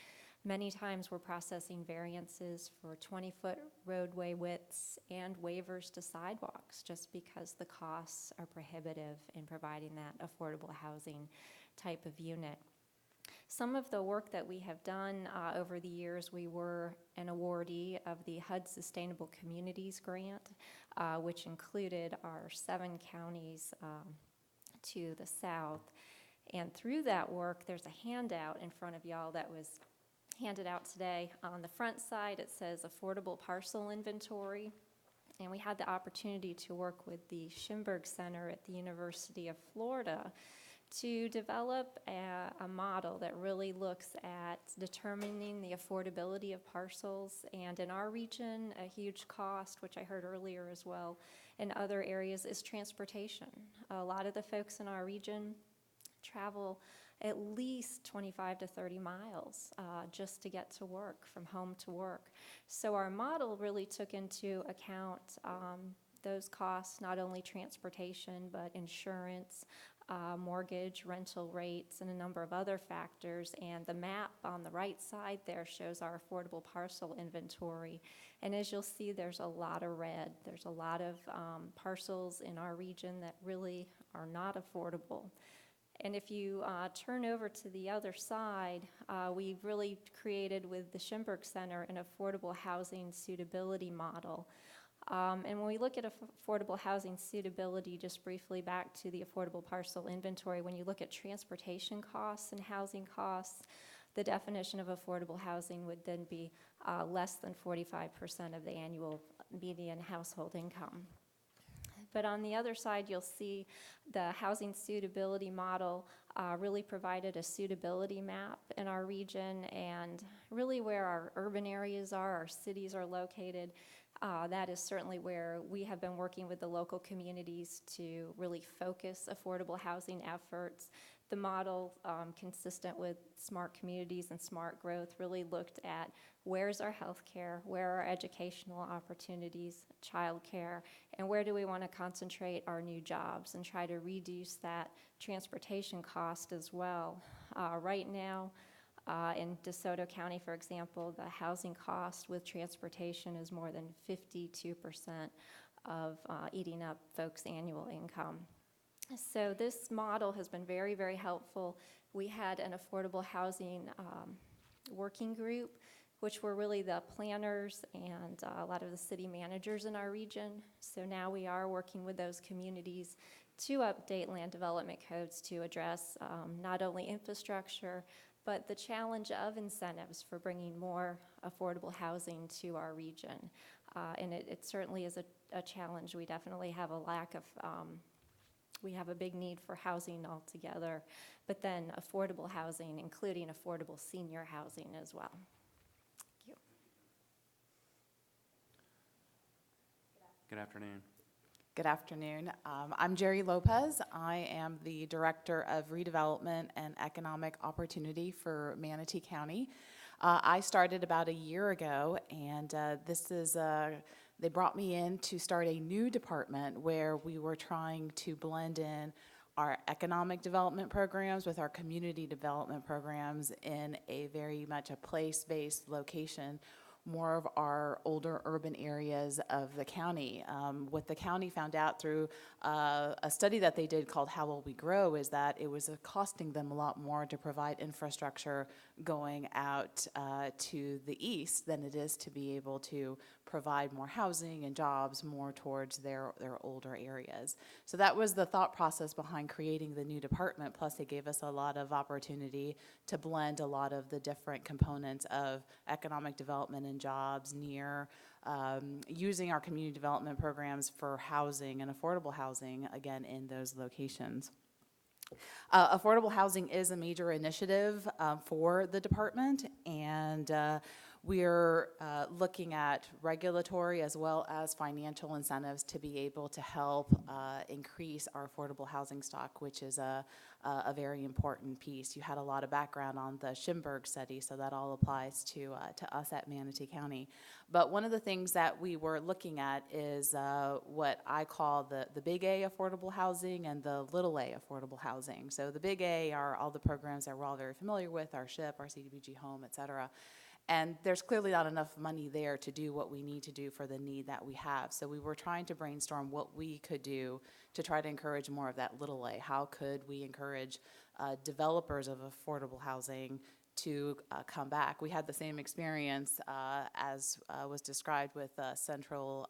S7: Many times we're processing variances for 20-foot roadway widths and waivers to sidewalks just because the costs are prohibitive in providing that affordable housing type of unit. Some of the work that we have done over the years, we were an awardee of the HUD Sustainable Communities Grant, which included our 7 counties to the south. And through that work, there's a handout in front of y'all that was handed out today. On the front side, it says Affordable Parcel Inventory. And we had the opportunity to work with the Schimberg Center at the University of Florida to develop a model that really looks at determining the affordability of parcels. And in our region, a huge cost, which I heard earlier as well, in other areas is transportation. A lot of the folks in our region travel at least 25 to 30 miles just to get to work, from home to work. So our model really took into account those costs, not only transportation, but insurance, mortgage, rental rates, and a number of other factors. And the map on the right side there shows our affordable parcel inventory. And as you'll see, there's a lot of red. There's a lot of parcels in our region that really are not affordable. And if you turn over to the other side, we've really created with the Schimberg Center an affordable housing suitability model. And when we look at affordable housing suitability, just briefly back to the affordable parcel inventory, when you look at transportation costs and housing costs, the definition of affordable housing would then be less than 45% of the annual median household income. But on the other side, you'll see the housing suitability model really provided a suitability map in our region, and really where our urban areas are, our cities are located. That is certainly where we have been working with the local communities to really focus affordable housing efforts. The model, consistent with smart communities and smart growth, really looked at where's our health care, where are our educational opportunities, childcare, and where do we want to concentrate our new jobs and try to reduce that transportation cost as well. Right now, in DeSoto County, for example, the housing cost with transportation is more than 52% of eating up folks' annual income. So this model has been very, very helpful. We had an affordable housing working group, which were really the planners and a lot of the city managers in our region. So now we are working with those communities to update land development codes to address not only infrastructure, but the challenge of incentives for bringing more affordable housing to our region. And it certainly is a challenge. We definitely have a lack of, we have a big need for housing altogether, but then affordable housing, including affordable senior housing as well. Thank you.
S1: Good afternoon.
S8: Good afternoon. I'm Gerry Lopez. I am the Director of Redevelopment and Economic Opportunity for Manatee County. I started about a year ago, and they brought me in to start a new department where we were trying to blend in our economic development programs with our community development programs in a very much a place-based location more of our older urban areas of the county. What the county found out through a study that they did called How Will We Grow is that it was costing them a lot more to provide infrastructure going out to the east than it is to be able to provide more housing and jobs more towards their older areas. So that was the thought process behind creating the new department, plus it gave us a lot of opportunity to blend a lot of the different components of economic development and jobs near using our community development programs for housing and affordable housing, again, in those locations. Affordable housing is a major initiative for the department, and we're looking at regulatory as well as financial incentives to be able to help increase our affordable housing stock, which is a very important piece. You had a lot of background on the Schimberg study, so that all applies to us at Manatee County. But one of the things that we were looking at is what I call the big A affordable housing and the little a affordable housing. So the big A are all the programs that we're all very familiar with, our SHIP, our CDBG Home, et cetera. And there's clearly not enough money there to do what we need to do for the need that we have. So we were trying to brainstorm what we could do to try to encourage more of that little a. How could we encourage developers of affordable housing to come back? We had the same experience as was described with Central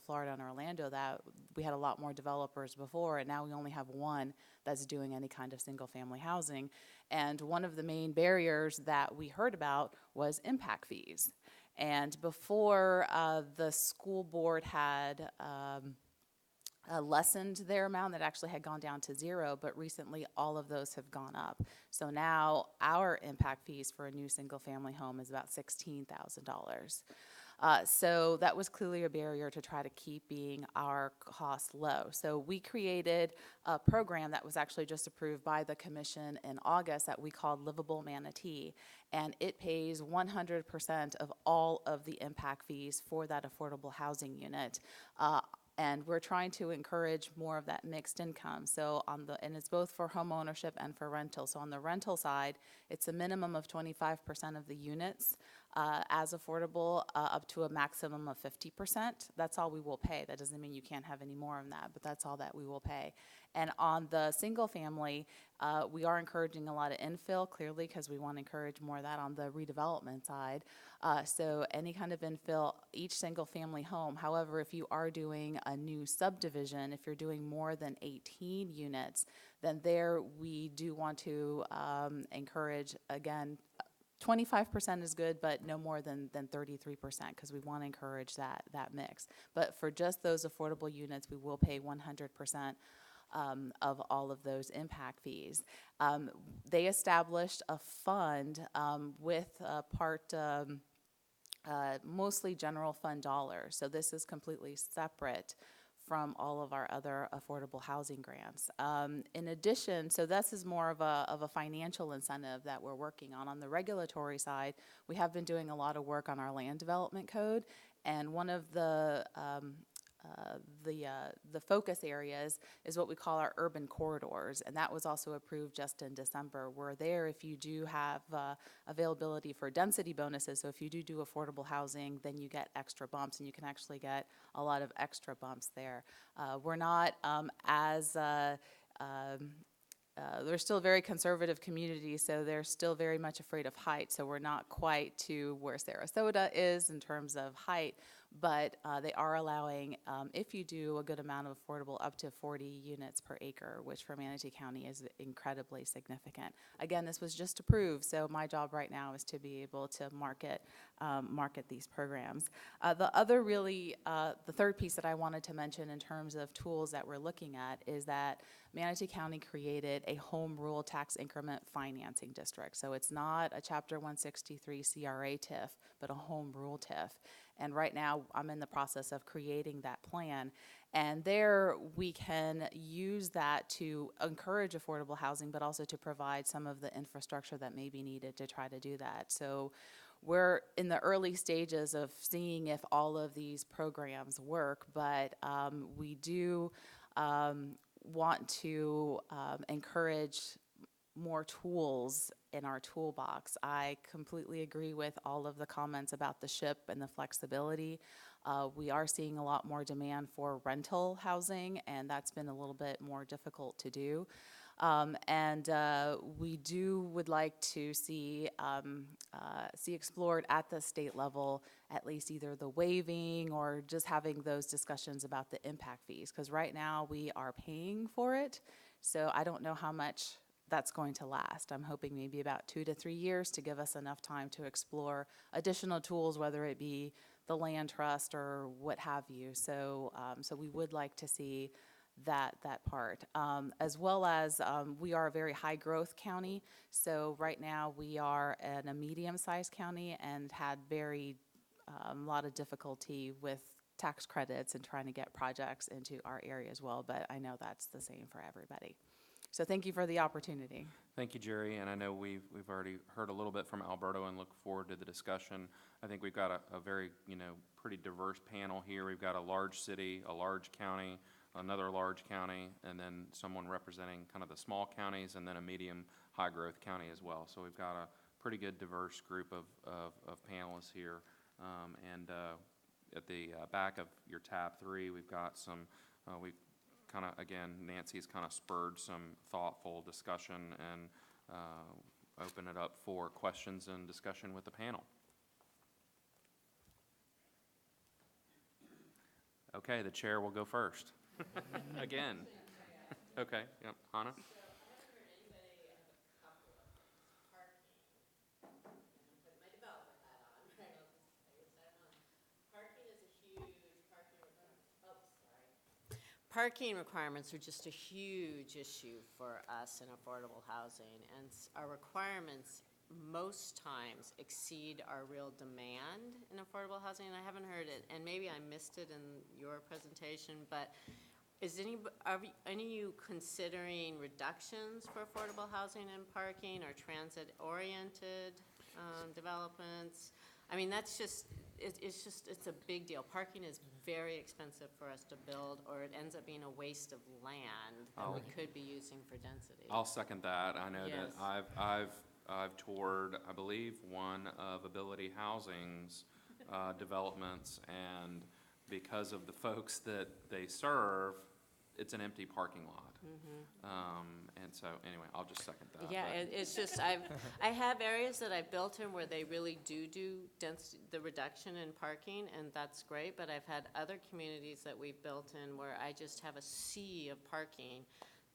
S8: Florida and Orlando, that we had a lot more developers before, and now we only have one that's doing any kind of single-family housing. And one of the main barriers that we heard about was impact fees. And before the school board had lessened their amount, that actually had gone down to zero, but recently all of those have gone up. So now our impact fees for a new single-family home is about $16,000. So that was clearly a barrier to try to keeping our costs low. So we created a program that was actually just approved by the commission in August that we called Livable Manatee, and it pays 100% of all of the impact fees for that affordable housing unit. And we're trying to encourage more of that mixed income. So and it's both for home ownership and for rental. So on the rental side, it's a minimum of 25% of the units as affordable, up to a maximum of 50%. That's all we will pay. That doesn't mean you can't have any more than that, but that's all that we will pay. And on the single family, we are encouraging a lot of infill, clearly, because we want to encourage more of that on the redevelopment side. So any kind of infill, each single family home. However, if you are doing a new subdivision, if you're doing more than 18 units, then there we do want to encourage, again, 25% is good, but no more than 33%, because we want to encourage that mix. But for just those affordable units, we will pay 100% of all of those impact fees. They established a fund with part mostly general fund dollars. So this is completely separate from all of our other affordable housing grants. In addition, so this is more of a financial incentive that we're working on. On the regulatory side, we have been doing a lot of work on our land development code, and one of the focus areas is what we call our urban corridors, and that was also approved just in December. We're there if you do have availability for density bonuses, so if you do affordable housing, then you get extra bumps, and you can actually get a lot of extra bumps there. We're not they're still a very conservative community, so they're still very much afraid of height, so we're not quite to where Sarasota is in terms of height, but they are allowing, if you do a good amount of affordable, up to 40 units per acre, which for Manatee County is incredibly significant. Again, this was just approved, so my job right now is to be able to market these programs. The third piece that I wanted to mention in terms of tools that we're looking at is that Manatee County created a home rule tax increment financing district. So it's not a Chapter 163 CRA TIF, but a home rule TIF. And right now, I'm in the process of creating that plan. And there, we can use that to encourage affordable housing, but also to provide some of the infrastructure that may be needed to try to do that. So we're in the early stages of seeing if all of these programs work, but we do want to encourage more tools in our toolbox. I completely agree with all of the comments about the SHIP and the flexibility. We are seeing a lot more demand for rental housing, and that's been a little bit more difficult to do. We would like to see explored at the state level, at least either the waiving or just having those discussions about the impact fees. Because right now we are paying for it, so I don't know how much that's going to last. I'm hoping maybe about 2 to 3 years to give us enough time to explore additional tools, whether it be the land trust or what have you. So we would like to see that part, as well as we are a very high growth county. So right now we are in a medium-sized county and had very lot of difficulty with tax credits and trying to get projects into our area as well. But I know that's the same for everybody. So thank you for the opportunity.
S1: Thank you, Gerry, and I know we've already heard a little bit from Alberto and look forward to the discussion. I think we've got a very, pretty diverse panel here. We've got a large city, a large county, another large county, and then someone representing kind of the small counties, and then a medium, high-growth county as well. So we've got a pretty good diverse group of panelists here. At the back of your tab 3, we've got some, Nancy's kind of spurred some thoughtful discussion and open it up for questions and discussion with the panel. Okay, the chair will go first. Again. Okay, yep, Hannah?
S9: Parking requirements are just a huge issue for us in affordable housing, and our requirements most times exceed our real demand in affordable housing. And I haven't heard it, and maybe I missed it in your presentation, but are any of you considering reductions for affordable housing and parking, or transit-oriented developments? I mean, that's just, it's a big deal. Parking is very expensive for us to build, or it ends up being a waste of land that we could be using for density.
S1: I'll second that. I know
S9: Yes.
S1: that I've toured, I believe, one of Ability Housing's developments, and because of the folks that they serve, it's an empty parking lot. And so, anyway, I'll just second that.
S9: Yeah, it's just, I have areas that I've built in where they really do the reduction in parking, and that's great, but I've had other communities that we've built in where I just have a sea of parking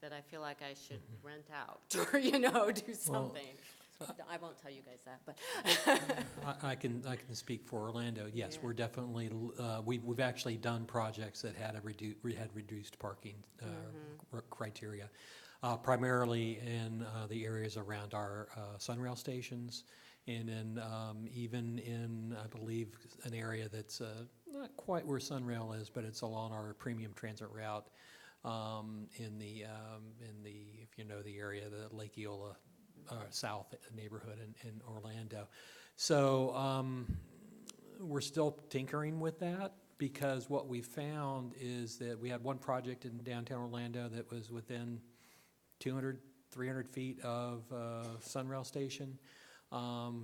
S9: that I feel like I should rent out, or, do something. I won't tell you guys that, but.
S5: I can speak for Orlando. Yes,
S9: Yeah.
S5: we're definitely, we've actually done projects that had reduced parking criteria, primarily in the areas around our Sunrail stations, and then even in, I believe, an area that's not quite where Sunrail is, but it's along our premium transit route in the if you know the area, the Lake Eola South neighborhood in Orlando. So we're still tinkering with that, because what we found is that we had one project in downtown Orlando that was within 200, 300 feet of Sunrail Station.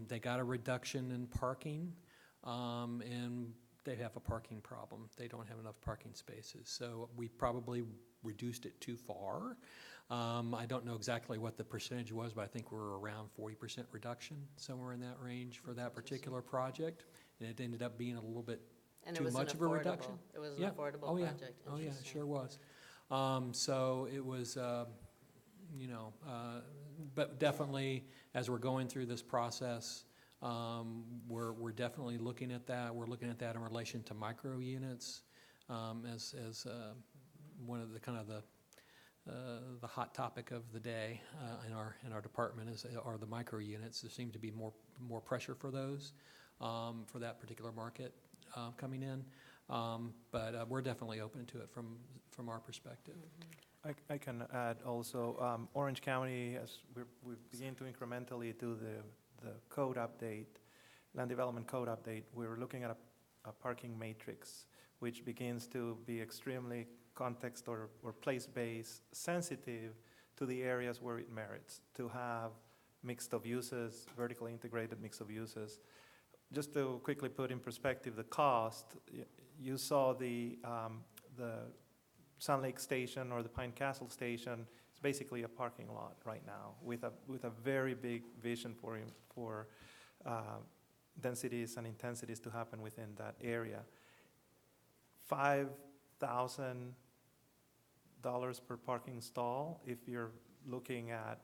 S5: They got a reduction in parking, and they have a parking problem. They don't have enough parking spaces. So we probably reduced it too far. I don't know exactly what the percentage was, but I think we're around 40% reduction, somewhere in that range for that particular project. And it ended up being a little bit too much of a reduction.
S9: It was an affordable project.
S5: Oh, yeah, it sure was. So it was, but definitely, as we're going through this process, we're definitely looking at that. We're looking at that in relation to micro units as one of the kind of the hot topic of the day in our department are the micro units. There seems to be more pressure for those for that particular market coming in, but we're definitely open to it from our perspective.
S4: I can add also, Orange County, as we begin to incrementally do the code update, land development code update, we're looking at a parking matrix, which begins to be extremely context or place-based sensitive to to the areas where it merits, to have mixed of uses, vertically integrated mix of uses. Just to quickly put in perspective the cost, you saw the Sun Lake Station or the Pine Castle Station. It's basically a parking lot right now with a very big vision for densities and intensities to happen within that area. $5,000 per parking stall if you're looking at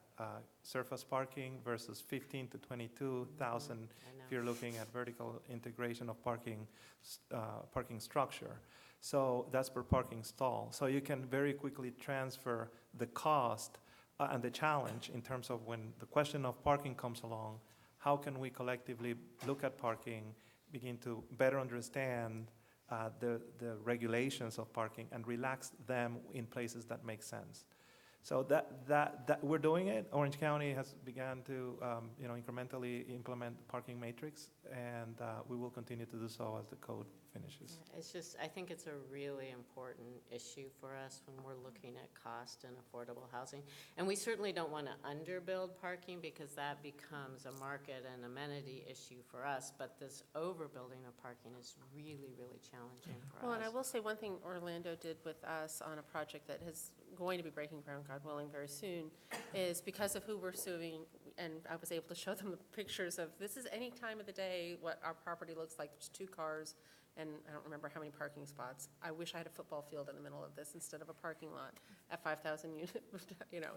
S4: surface parking versus 15 to 22,000 if you're looking at vertical integration of parking structure. So that's per parking stall. So you can very quickly transfer the cost and the challenge in terms of when the question of parking comes along, how can we collectively look at parking, begin to better understand the regulations of parking and relax them in places that make sense. So that we're doing it. Orange County has begun to incrementally implement the parking matrix, and we will continue to do so as the code finishes.
S9: Yeah, it's just, I think it's a really important issue for us when we're looking at cost and affordable housing. And we certainly don't want to underbuild parking because that becomes a market and amenity issue for us. But this overbuilding of parking is really, really challenging for us.
S10: Well, and I will say one thing Orlando did with us on a project that is going to be breaking ground, God willing, very soon, is because of who we're suing, and I was able to show them the pictures of, this is any time of the day, what our property looks like. There's 2 cars, and I don't remember how many parking spots. I wish I had a football field in the middle of this instead of a parking lot at 5,000 units.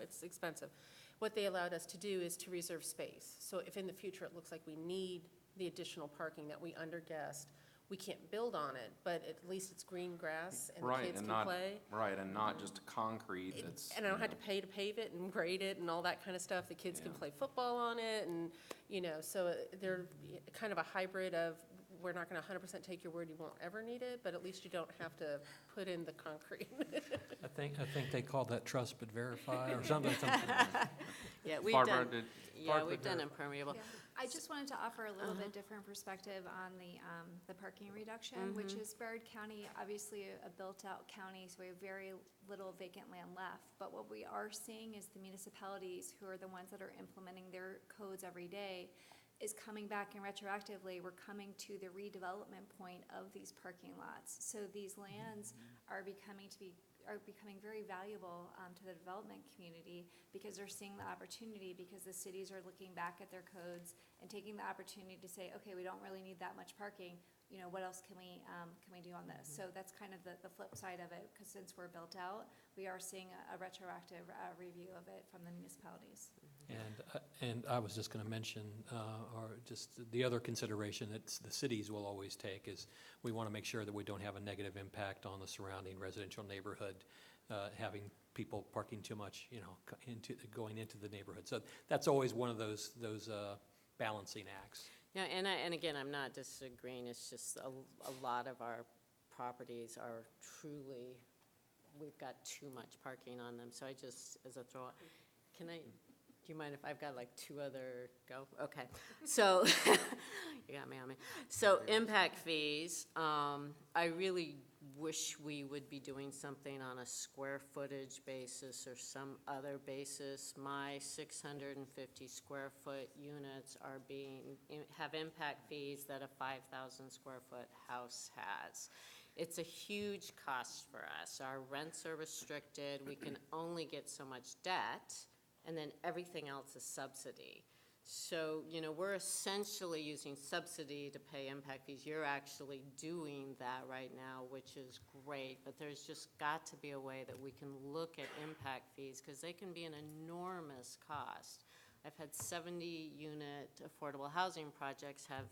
S10: It's expensive. What they allowed us to do is to reserve space. So if in the future it looks like we need the additional parking that we underguessed, we can't build on it, but at least it's green grass and the kids can play.
S1: Right, and not just concrete that's.
S10: And I don't have to pay to pave it and grade it and all that kind of stuff. The kids can play football on it, and, so they're kind of a hybrid of, we're not going to 100% take your word, you won't ever need it, but at least you don't have to put in the concrete.
S5: I think they call that trust but verify or something.
S9: Yeah, we've
S1: Barbara,
S9: done impermeable.
S6: Yeah. I just wanted to offer a little bit different perspective on the parking reduction, which is Broward County, obviously a built-out county, so we have very little vacant land left. But what we are seeing is the municipalities, who are the ones that are implementing their codes every day, is coming back and retroactively, we're coming to the redevelopment point of these parking lots. So these lands are becoming very valuable to the development community because they're seeing the opportunity, because the cities are looking back at their codes and taking the opportunity to say, okay, we don't really need that much parking. What else can we do on this? So that's kind of the flip side of it, because since we're built out, we are seeing a retroactive review of it from the municipalities.
S5: And I was just going to mention, or just the other consideration that the cities will always take is we want to make sure that we don't have a negative impact on the surrounding residential neighborhood, having people parking too much, going into the neighborhood. So that's always one of those balancing acts.
S9: Yeah, and again, I'm not disagreeing. It's just a lot of our properties are truly, we've got too much parking on them. So I just, as a throw, do you mind if I've got like 2 other go? Okay, so you got me on me. So impact fees, I really wish we would be doing something on a square footage basis or some other basis. My 650 square foot units have impact fees that a 5,000 square foot house has. It's a huge cost for us. Our rents are restricted. We can only get so much debt, and then everything else is subsidy. So, we're essentially using subsidy to pay impact fees. You're actually doing that right now, which is great, but there's just got to be a way that we can look at impact fees, because they can be an enormous cost. I've had 70-unit affordable housing projects have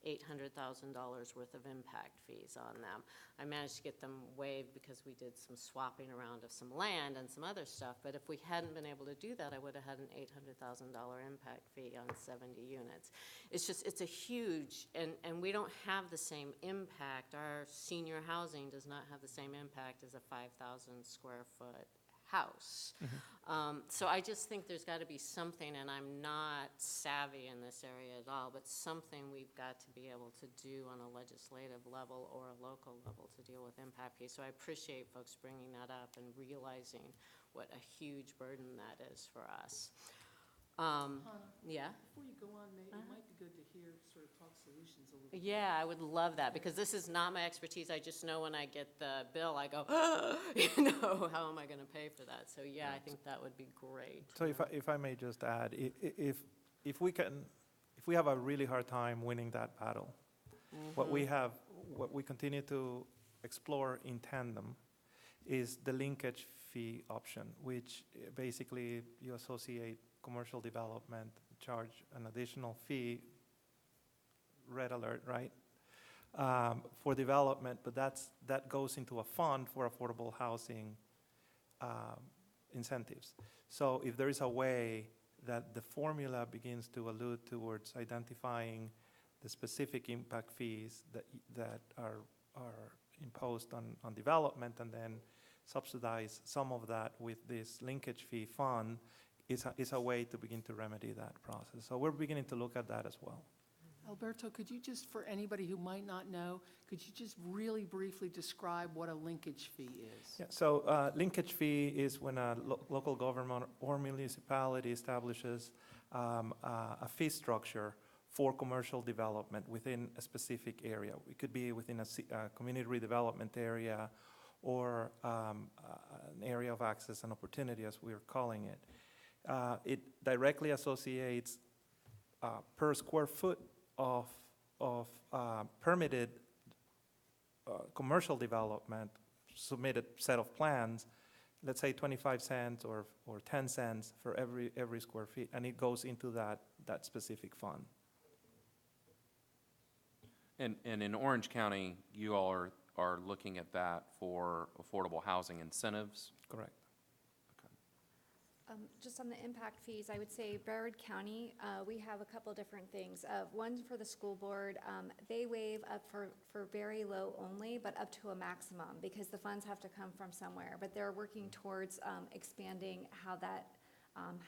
S9: $800,000 worth of impact fees on them. I managed to get them waived because we did some swapping around of some land and some other stuff, but if we hadn't been able to do that, I would have had an $800,000 impact fee on 70 units. It's a huge, and we don't have the same impact. Our senior housing does not have the same impact as a 5,000 square foot house. So I just think there's got to be something, and I'm not savvy in this area at all, but something we've got to be able to do on a legislative level or a local level to deal with impact fees. So I appreciate folks bringing that up and realizing what a huge burden that is for us. Yeah?
S2: Before you go on, it might be good to hear, sort of talk solutions a little bit.
S9: Yeah, I would love that, because this is not my expertise. I just know when I get the bill, I go, how am I going to pay for that? So, yeah, I think that would be great.
S4: So if I may just add, if we have a really hard time winning that battle, what we continue to explore in tandem is the linkage fee option, which basically you associate commercial development, charge an additional fee, red alert, right, for development, but that goes into a fund for affordable housing incentives. So if there is a way that the formula begins to allude towards identifying the specific impact fees that are imposed on development, and then subsidize some of that with this linkage fee fund, is a way to begin to remedy that process. So we're beginning to look at that as well.
S2: Alberto, could you just, for anybody who might not know, could you just really briefly describe what a linkage fee is?
S4: Yeah, so linkage fee is when a local government or municipality establishes a fee structure for commercial development within a specific area. It could be within a community redevelopment area, or an area of access and opportunity, as we're calling it. It directly associates per square foot of permitted commercial development, submitted set of plans, let's say 25 cents or 10 cents for every square feet, and it goes into that specific fund.
S1: And in Orange County, you all are looking at that for affordable housing incentives?
S4: Correct.
S6: Just on the impact fees, I would say Broward County, we have a couple different things. One for the school board, they waive up for very low only, but up to a maximum, because the funds have to come from somewhere. But they're working towards expanding how that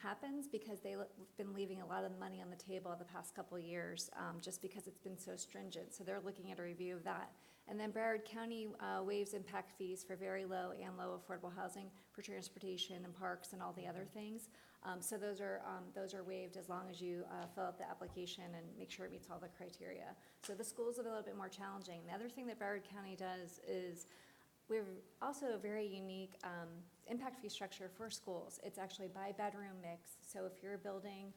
S6: happens, because they've been leaving a lot of money on the table the past couple of years, just because it's been so stringent. So they're looking at a review of that. And then Broward County waives impact fees for very low and low affordable housing, for transportation and parks and all the other things. So those are waived as long as you fill out the application and make sure it meets all the criteria. So the schools are a little bit more challenging. The other thing that Broward County does is we have also a very unique impact fee structure for schools. It's actually by bedroom mix. So if you're building,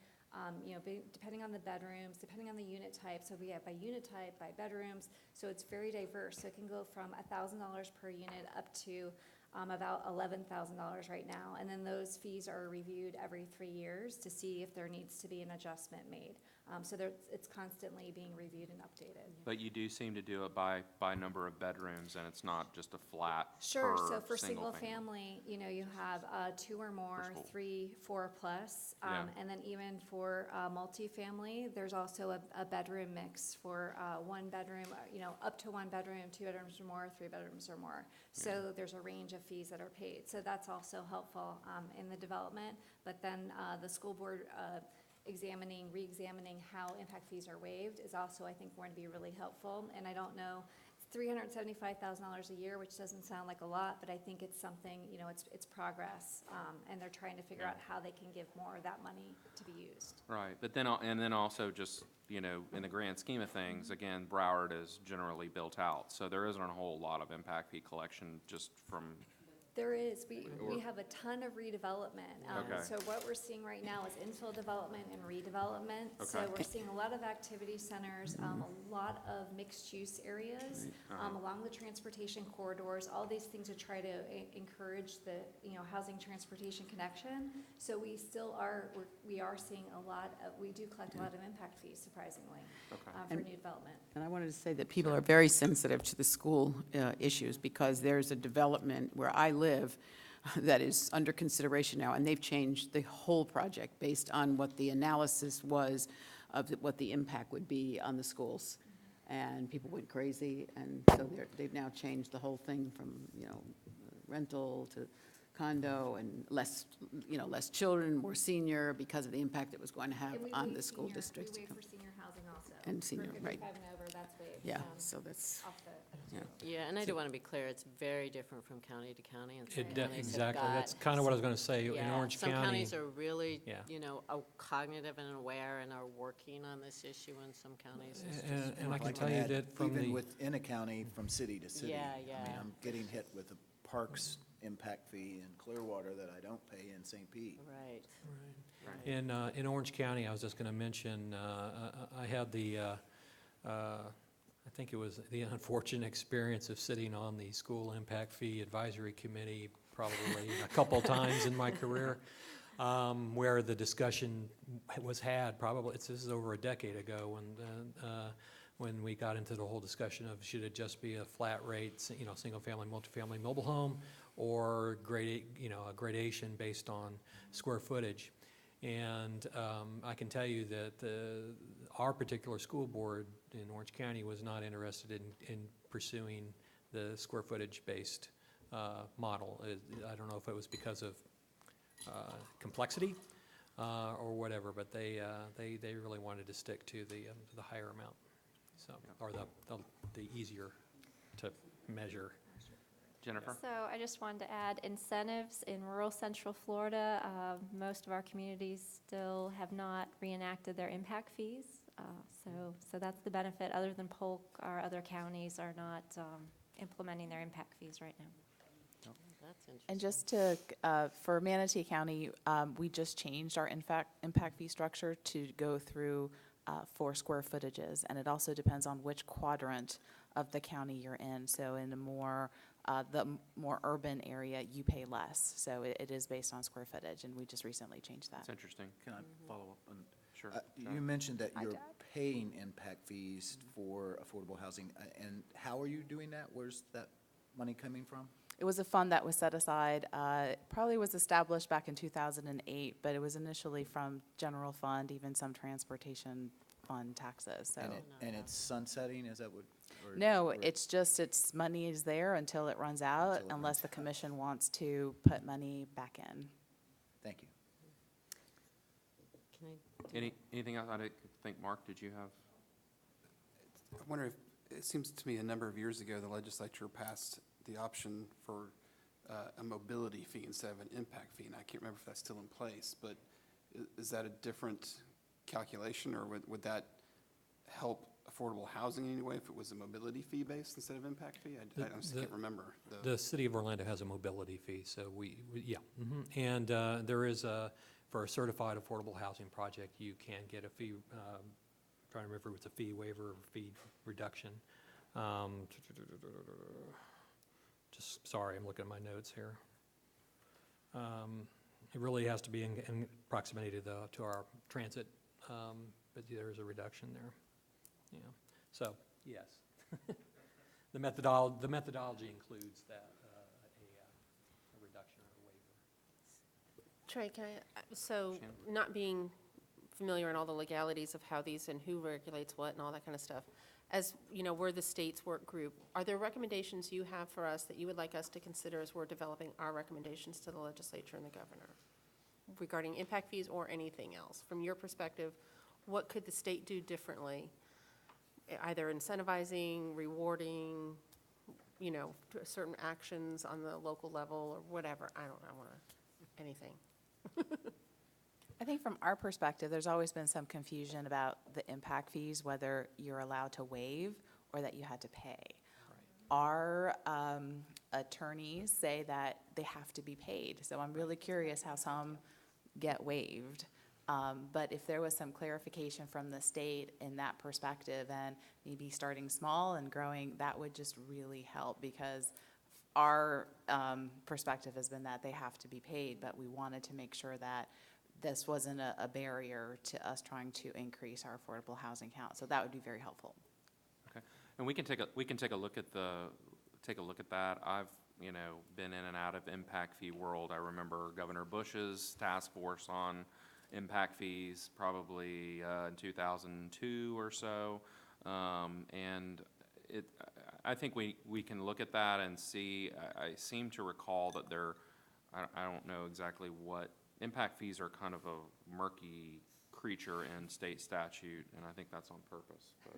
S6: depending on the bedrooms, depending on the unit type, so we have by unit type, by bedrooms, so it's very diverse. So it can go from $1,000 per unit up to about $11,000 right now. And then those fees are reviewed every 3 years to see if there needs to be an adjustment made. So it's constantly being reviewed and updated.
S1: But you do seem to do it by number of bedrooms, and it's not just a flat
S6: Sure,
S1: per
S6: so for
S1: single
S6: single family, you have 2 or more,
S1: school.
S6: 3, 4 plus.
S1: Yeah.
S6: And then even for multifamily, there's also a bedroom mix for 1 bedroom, up to 1 bedroom, 2 bedrooms or more, 3 bedrooms or more. So there's a range of fees that are paid. So that's also helpful in the development. But then the school board re-examining how impact fees are waived is also, I think, going to be really helpful. And I don't know, it's $375,000 a year, which doesn't sound like a lot, but I think it's something, it's progress. And they're trying to figure out how they can give more of that money to be used.
S1: Right, but then, also just, in the grand scheme of things, again, Broward is generally built out, so there isn't a whole lot of impact fee collection just from.
S6: There is. We have a ton of redevelopment.
S1: Okay.
S6: So what we're seeing right now is infill development and redevelopment. So
S1: Okay.
S6: we're seeing a lot of activity centers, a lot of mixed-use areas along the transportation corridors, all these things to try to encourage the, housing transportation connection. So we are seeing we do collect a lot of impact fees, surprisingly, for new development.
S11: And I wanted to say that people are very sensitive to the school issues, because there's a development where I live that is under consideration now, and they've changed the whole project based on what the analysis was of what the impact would be on the schools. And people went crazy, and so they've now changed the whole thing from, rental to condo and less, less children, more senior because of the impact it was going to have
S6: And we
S11: on
S6: waive
S11: the school
S6: senior-
S11: districts.
S6: We waive for senior housing also.
S11: And senior,
S6: For
S11: right.
S6: 55 and over, that's waived.
S11: Yeah, so that's,
S6: Off the.
S11: yeah.
S9: Yeah, and I do want to be clear, it's very different from county to county, and some
S5: It,
S9: counties have
S5: exactly,
S9: got-
S5: that's kind of what I was going to say. In
S9: Yeah,
S5: Orange
S9: some
S5: County,
S9: counties are really,
S5: Yeah.
S9: cognitive and aware and are working on this issue, and some counties it's just.
S5: and I can
S12: Like
S5: tell you
S12: add,
S5: that from
S12: even
S5: the,
S12: within a county, from city to city.
S9: Yeah,
S12: I mean,
S9: yeah.
S12: I'm getting hit with a parks impact fee in Clearwater that I don't pay in St. Pete.
S9: Right.
S5: in Orange County, I was just going to mention, I had I think it was the unfortunate experience of sitting on the School Impact Fee Advisory Committee probably a couple times in my career, where the discussion was had, this is over a decade ago, when we got into the whole discussion of should it just be a flat rate, single-family, multifamily, mobile home, or a gradation based on square footage. And I can tell you that our particular school board in Orange County was not interested in pursuing the square footage-based model. I don't know if it was because of complexity or whatever, but they really wanted to stick to the higher amount, so, or the easier to measure.
S1: Jennifer?
S7: So I just wanted to add incentives in rural central Florida. Most of our communities still have not reenacted their impact fees. So that's the benefit. Other than Polk, our other counties are not implementing their impact fees right now.
S9: That's interesting.
S8: And just for Manatee County, we just changed our impact fee structure to go through for square footages. And it also depends on which quadrant of the county you're in. So in the more urban area, you pay less. So it is based on square footage, and we just recently changed that.
S1: That's interesting.
S12: Can I follow up on?
S1: Sure.
S12: You mentioned that
S8: Hi,
S12: you're
S8: Dad.
S12: paying impact fees for affordable housing, and how are you doing that? Where's that money coming from?
S8: It was a fund that was set aside, probably was established back in 2008, but it was initially from general fund, even some transportation fund taxes, so.
S12: And it's sunsetting, is that what?
S8: No, it's just, money is there until it runs out,
S12: Until it
S8: unless
S12: runs
S8: the
S12: out.
S8: commission wants to put money back in.
S12: Thank you.
S9: Can I
S1: Anything else? I think, Mark, did you have?
S13: I wonder if, it seems to me a number of years ago, the legislature passed the option for a mobility fee instead of an impact fee, and I can't remember if that's still in place, but is that a different calculation, or would that help affordable housing in any way if it was a mobility fee based instead of impact fee? I just can't remember.
S5: The city of Orlando has a mobility fee, so yeah. And there is for a certified affordable housing project, you can get a fee, trying to remember if it's a fee waiver or fee reduction. Sorry, I'm looking at my notes here. It really has to be in proximity to our transit, but there is a reduction there. Yeah. So, yes. The methodology includes that, a reduction or a waiver.
S10: Trey, can so
S1: Shannon?
S10: not being familiar in all the legalities of how these and who regulates what and all that kind of stuff, as, we're the state's work group, are there recommendations you have for us that you would like us to consider as we're developing our recommendations to the legislature and the governor regarding impact fees or anything else? From your perspective, what could the state do differently, either incentivizing, rewarding, certain actions on the local level or whatever? I want anything.
S8: I think from our perspective, there's always been some confusion about the impact fees, whether you're allowed to waive or that you had to pay. Our attorneys say that they have to be paid, so I'm really curious how some get waived. But if there was some clarification from the state in that perspective, and maybe starting small and growing, that would just really help, because our perspective has been that they have to be paid, but we wanted to make sure that this wasn't a barrier to us trying to increase our affordable housing count. So that would be very helpful.
S1: Okay, and we can take a look at that. I've been in and out of impact fee world. I remember Governor Bush's task force on impact fees probably in 2002 or so, and I think we can look at that and see. I seem to recall that there I don't know exactly what, impact fees are kind of a murky creature in state statute, and I think that's on purpose, but.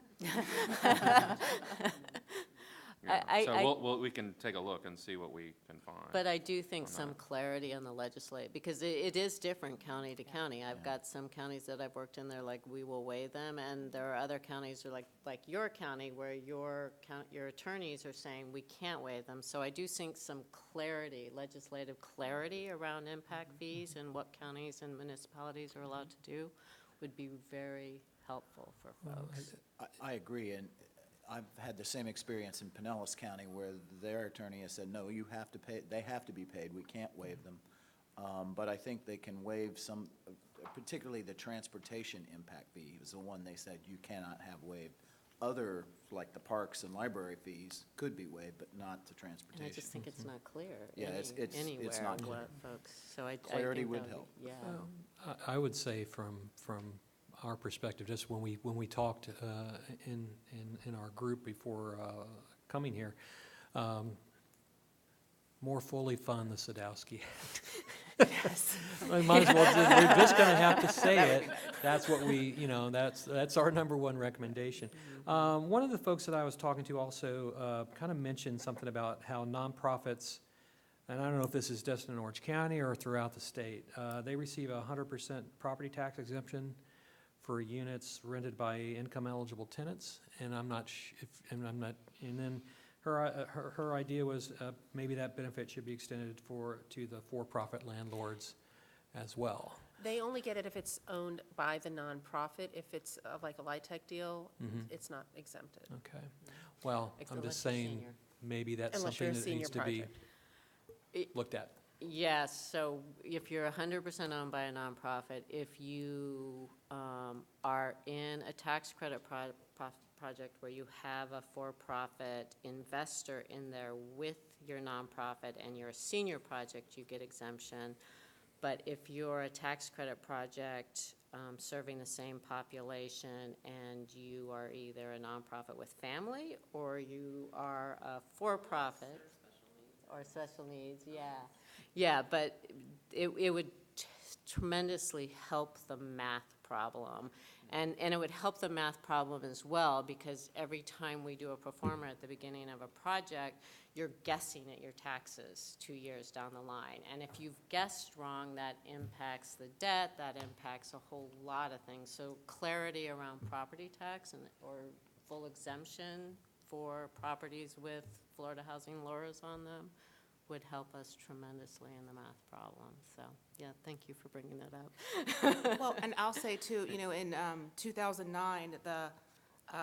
S1: Yeah. So we can take a look and see what we can find.
S9: But I do think
S1: on
S9: some
S1: that.
S9: clarity on the legislate, because it is different county to county. I've got some counties that I've worked in, they're like, we will waive them, and there are other counties that are like your county, where your attorneys are saying we can't waive them. So I do think some clarity, legislative clarity around impact fees and what counties and municipalities are allowed to do would be very helpful for folks.
S12: I agree, and I've had the same experience in Pinellas County where their attorney has said, no, you have to pay, they have to be paid, we can't waive them. But I think they can waive some, particularly the transportation impact fee is the one they said you cannot have waived. Other, like the parks and library fees, could be waived, but not the
S9: And
S12: transportation.
S9: I just think it's not clear
S12: Yeah, it's
S9: anywhere
S12: not clear.
S9: what folks, so I
S12: Clarity
S9: think
S12: would
S9: that
S12: help.
S9: Yeah.
S5: I would say from our perspective, just when we talked in our group before coming here, more fully fund the Sadowski Act.
S8: Yes.
S5: I might as well, we're just going to have to say it. That's what we, that's our number one recommendation. One of the folks that I was talking to also kind of mentioned something about how nonprofits, and I don't know if this is just in Orange County or throughout the state, they receive 100% property tax exemption for units rented by income-eligible tenants, and and then her idea was maybe that benefit should be extended to the for-profit landlords as well.
S10: They only get it if it's owned by the nonprofit. If it's like a LIHTC deal, it's not exempted.
S5: Okay, well, I'm just
S9: Unless you're
S5: saying,
S9: senior.
S5: maybe that's
S10: Unless you're
S5: something
S10: a
S5: that needs to
S10: senior
S5: be
S10: project.
S5: looked at.
S9: Yes, so if you're 100% owned by a nonprofit, if you are in a tax credit project where you have a for-profit investor in there with your nonprofit and you're a senior project, you get exemption. But if you're a tax credit project serving the same population and you are either a nonprofit with family or you are a for-profit or special needs, yeah. Yeah, but it would tremendously help the math problem. And it would help the math problem as well, because every time we do a pro forma at the beginning of a project, you're guessing at your taxes 2 years down the line. And if you've guessed wrong, that impacts the debt, that impacts a whole lot of things. So clarity around property tax or full exemption for properties with Florida housing laws on them would help us tremendously in the math problem. So, yeah, thank you for bringing that up.
S14: Well, and I'll say too, in 2009, the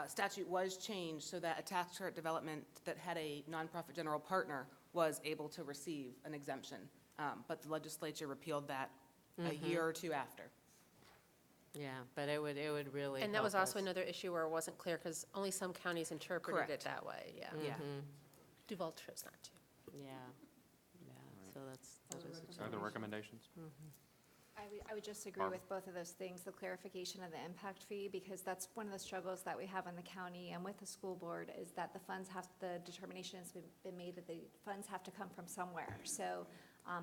S14: statute was changed so that a tax credit development that had a nonprofit general partner was able to receive an exemption. But the legislature repealed that a year or two after.
S9: Yeah, but it would really
S10: And that was
S9: help
S10: also
S9: us.
S10: another issue where it wasn't clear, because only some counties interpreted it
S14: Correct.
S10: that way, yeah.
S14: Yeah.
S10: Duval chose not to.
S9: Yeah, so that is a
S1: Other
S9: challenge.
S1: recommendations?
S7: I would just agree
S1: Barbara.
S7: with both of those things, the clarification of the impact fee, because that's one of the struggles that we have in the county and with the school board, is that the determination has been made that the funds have to come from somewhere. So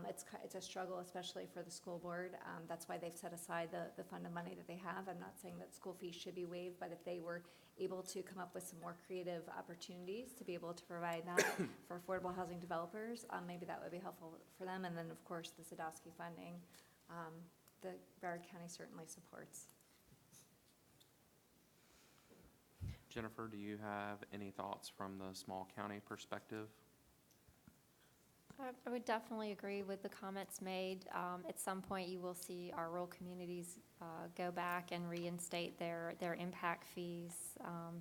S7: it's a struggle, especially for the school board. That's why they've set aside the fund of money that they have. I'm not saying that school fees should be waived, but if they were able to come up with some more creative opportunities to be able to provide that for affordable housing developers, maybe that would be helpful for them. And then, of course, the Sadowski funding, the Broward County certainly supports.
S1: Jennifer, do you have any thoughts from the small county perspective?
S7: I would definitely agree with the comments made. At some point, you will see our rural communities go back and reinstate their impact fees.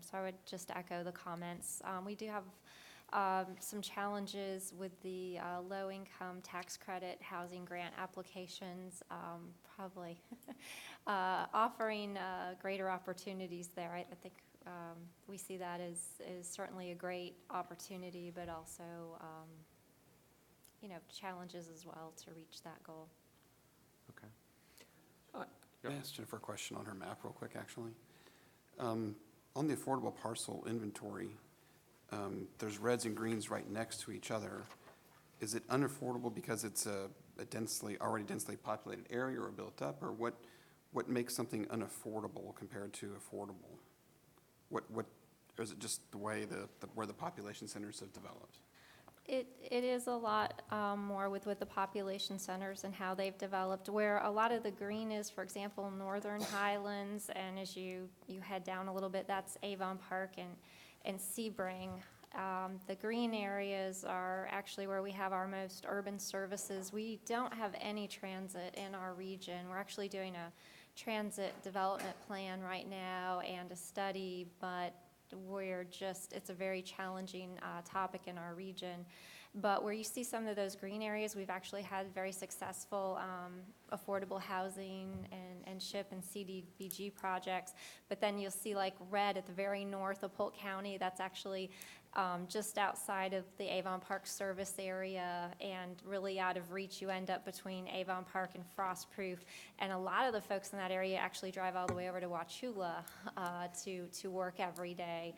S7: So I would just echo the comments. We do have some challenges with the low-income tax credit housing grant applications, probably offering greater opportunities there. I think we see that as certainly a great opportunity, but also challenges as well to reach that goal.
S1: Okay.
S13: Can I ask Jennifer a question on her map real quick, actually? On the affordable parcel inventory, there's reds and greens right next to each other. Is it unaffordable because it's already densely populated area or built up, or what makes something unaffordable compared to affordable? Or is it just the way where the population centers have developed?
S7: It is a lot more with the population centers and how they've developed, where a lot of the green is, for example, Northern Highlands, and as you head down a little bit, that's Avon Park and Sebring. The green areas are actually where we have our most urban services. We don't have any transit in our region. We're actually doing a transit development plan right now and a study, but it's a very challenging topic in our region. But where you see some of those green areas, we've actually had very successful affordable housing and SHIP and CDBG projects. But then you'll see like red at the very north of Polk County, that's actually just outside of the Avon Park service area and really out of reach. You end up between Avon Park and Frostproof. And a lot of the folks in that area actually drive all the way over to Wauchula to work every day.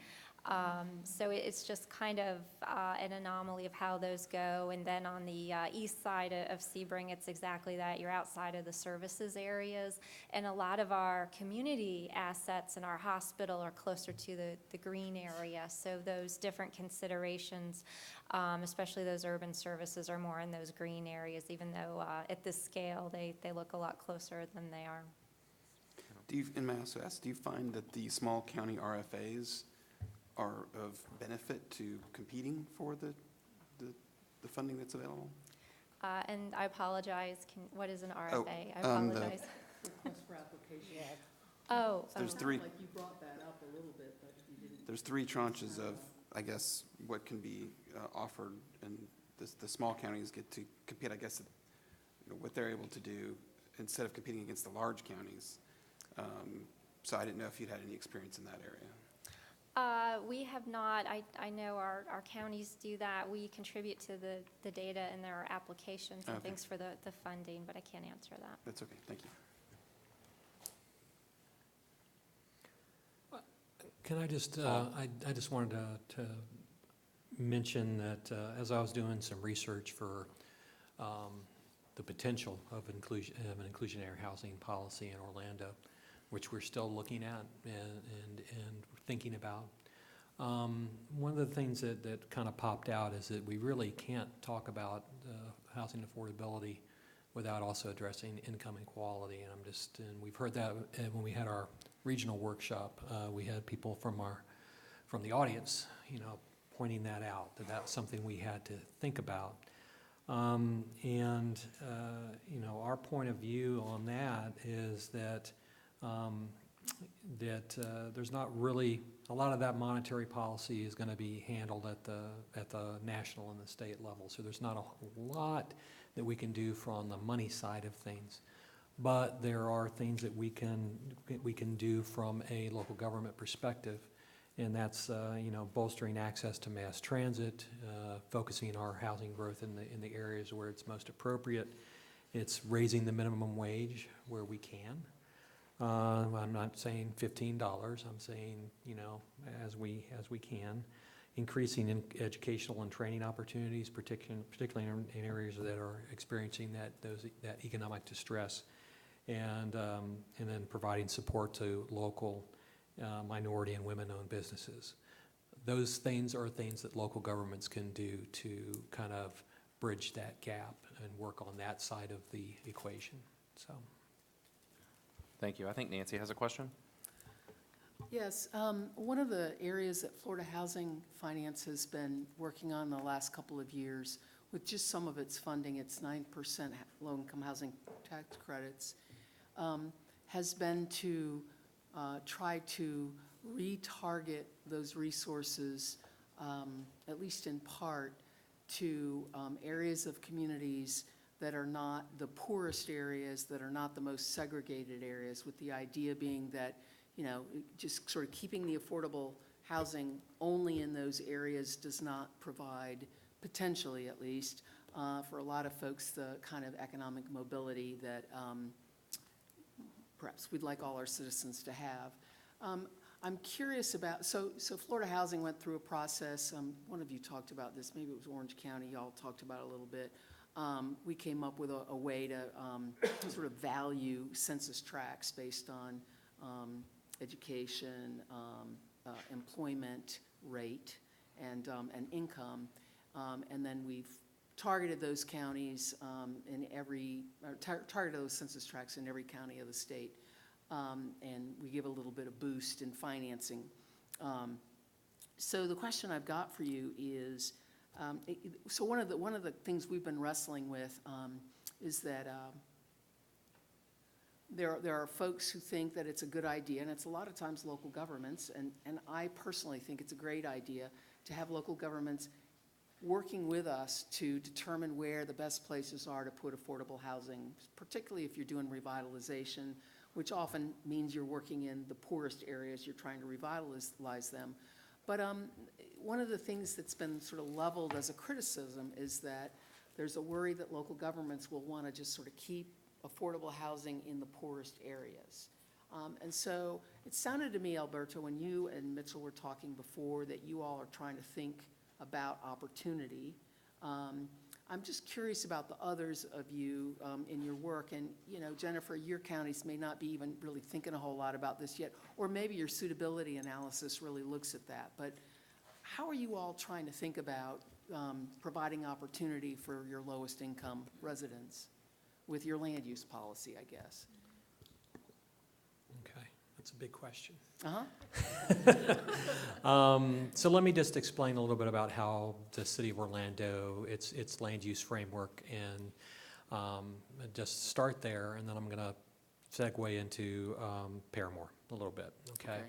S7: So it's just kind of an anomaly of how those go. And then on the east side of Sebring, it's exactly that. You're outside of the services areas. And a lot of our community assets and our hospital are closer to the green area. So those different considerations, especially those urban services, are more in those green areas, even though at this scale they look a lot closer than they are.
S13: And may I also ask, do you find that the small county RFAs are of benefit to competing for the funding that's available?
S7: And I apologize, what is an RFA?
S13: Oh,
S7: I apologize.
S2: Request for application.
S7: Oh.
S13: There's
S7: oh.
S13: three.
S2: Like you brought that up a little bit, but you didn't.
S13: There's three tranches of, I guess, what can be offered, and the small counties get to compete, I guess, what they're able to do instead of competing against the large counties. So I didn't know if you'd had any experience in that area.
S7: We have not. I know our counties do that. We contribute to the data in their applications and things for the funding, but I can't answer that.
S13: That's okay. Thank you.
S5: Can I just, I just wanted to mention that as I was doing some research for the potential of an inclusionary housing policy in Orlando, which we're still looking at and thinking about. One of the things that kind of popped out is that we really can't talk about housing affordability without also addressing income inequality. And we've heard that when we had our regional workshop. We had people from the audience, pointing that out, that that's something we had to think about. Our point of view on that is that there's not really, a lot of that monetary policy is going to be handled at the national and the state level. So there's not a lot that we can do from the money side of things. But there are things that we can do from a local government perspective, and that's bolstering access to mass transit, focusing our housing growth in the areas where it's most appropriate. It's raising the minimum wage where we can. I'm not saying $15. I'm saying as we can, increasing in educational and training opportunities, particularly in areas that are experiencing that economic distress. And then providing support to local minority and women-owned businesses. Those things are things that local governments can do to kind of bridge that gap and work on that side of the equation. So,
S1: Thank you. I think Nancy has a question.
S2: Yes, one of the areas that Florida Housing Finance has been working on the last couple of years with just some of its funding, its 9% low-income housing tax credits, has been to try to retarget those resources, at least in part, to areas of communities that are not the poorest areas, that are not the most segregated areas, with the idea being that, just sort of keeping the affordable housing only in those areas does not provide, potentially at least, for a lot of folks, the kind of economic mobility that perhaps we'd like all our citizens to have. I'm curious about, so Florida Housing went through a process, one of you talked about this, maybe it was Orange County, y'all talked about it a little bit, we came up with a way to sort of value census tracts based on education, employment rate, and income. And then we've targeted those counties targeted those census tracts in every county of the state. And we give a little bit of boost in financing. So the question I've got for you is, so one of the things we've been wrestling with is that there are folks who think that it's a good idea, and it's a lot of times local governments, and I personally think it's a great idea to have local governments working with us to determine where the best places are to put affordable housing, particularly if you're doing revitalization, which often means you're working in the poorest areas, you're trying to revitalize them. But one of the things that's been sort of leveled as a criticism is that there's a worry that local governments will want to just sort of keep affordable housing in the poorest areas. And so it sounded to me, Alberto, when you and Mitchell were talking before, that you all are trying to think about opportunity. I'm just curious about the others of you in your work. And, you know, Jennifer, your counties may not be even really thinking a whole lot about this yet, or maybe your suitability analysis really looks at that. But how are you all trying to think about providing opportunity for your lowest income residents with your land use policy, I guess?
S5: Okay, that's a big question.
S2: Uh-huh.
S5: So let me just explain a little bit about how the City of Orlando, its land use framework, and just start there, and then I'm going to segue into Paramore a little bit, okay?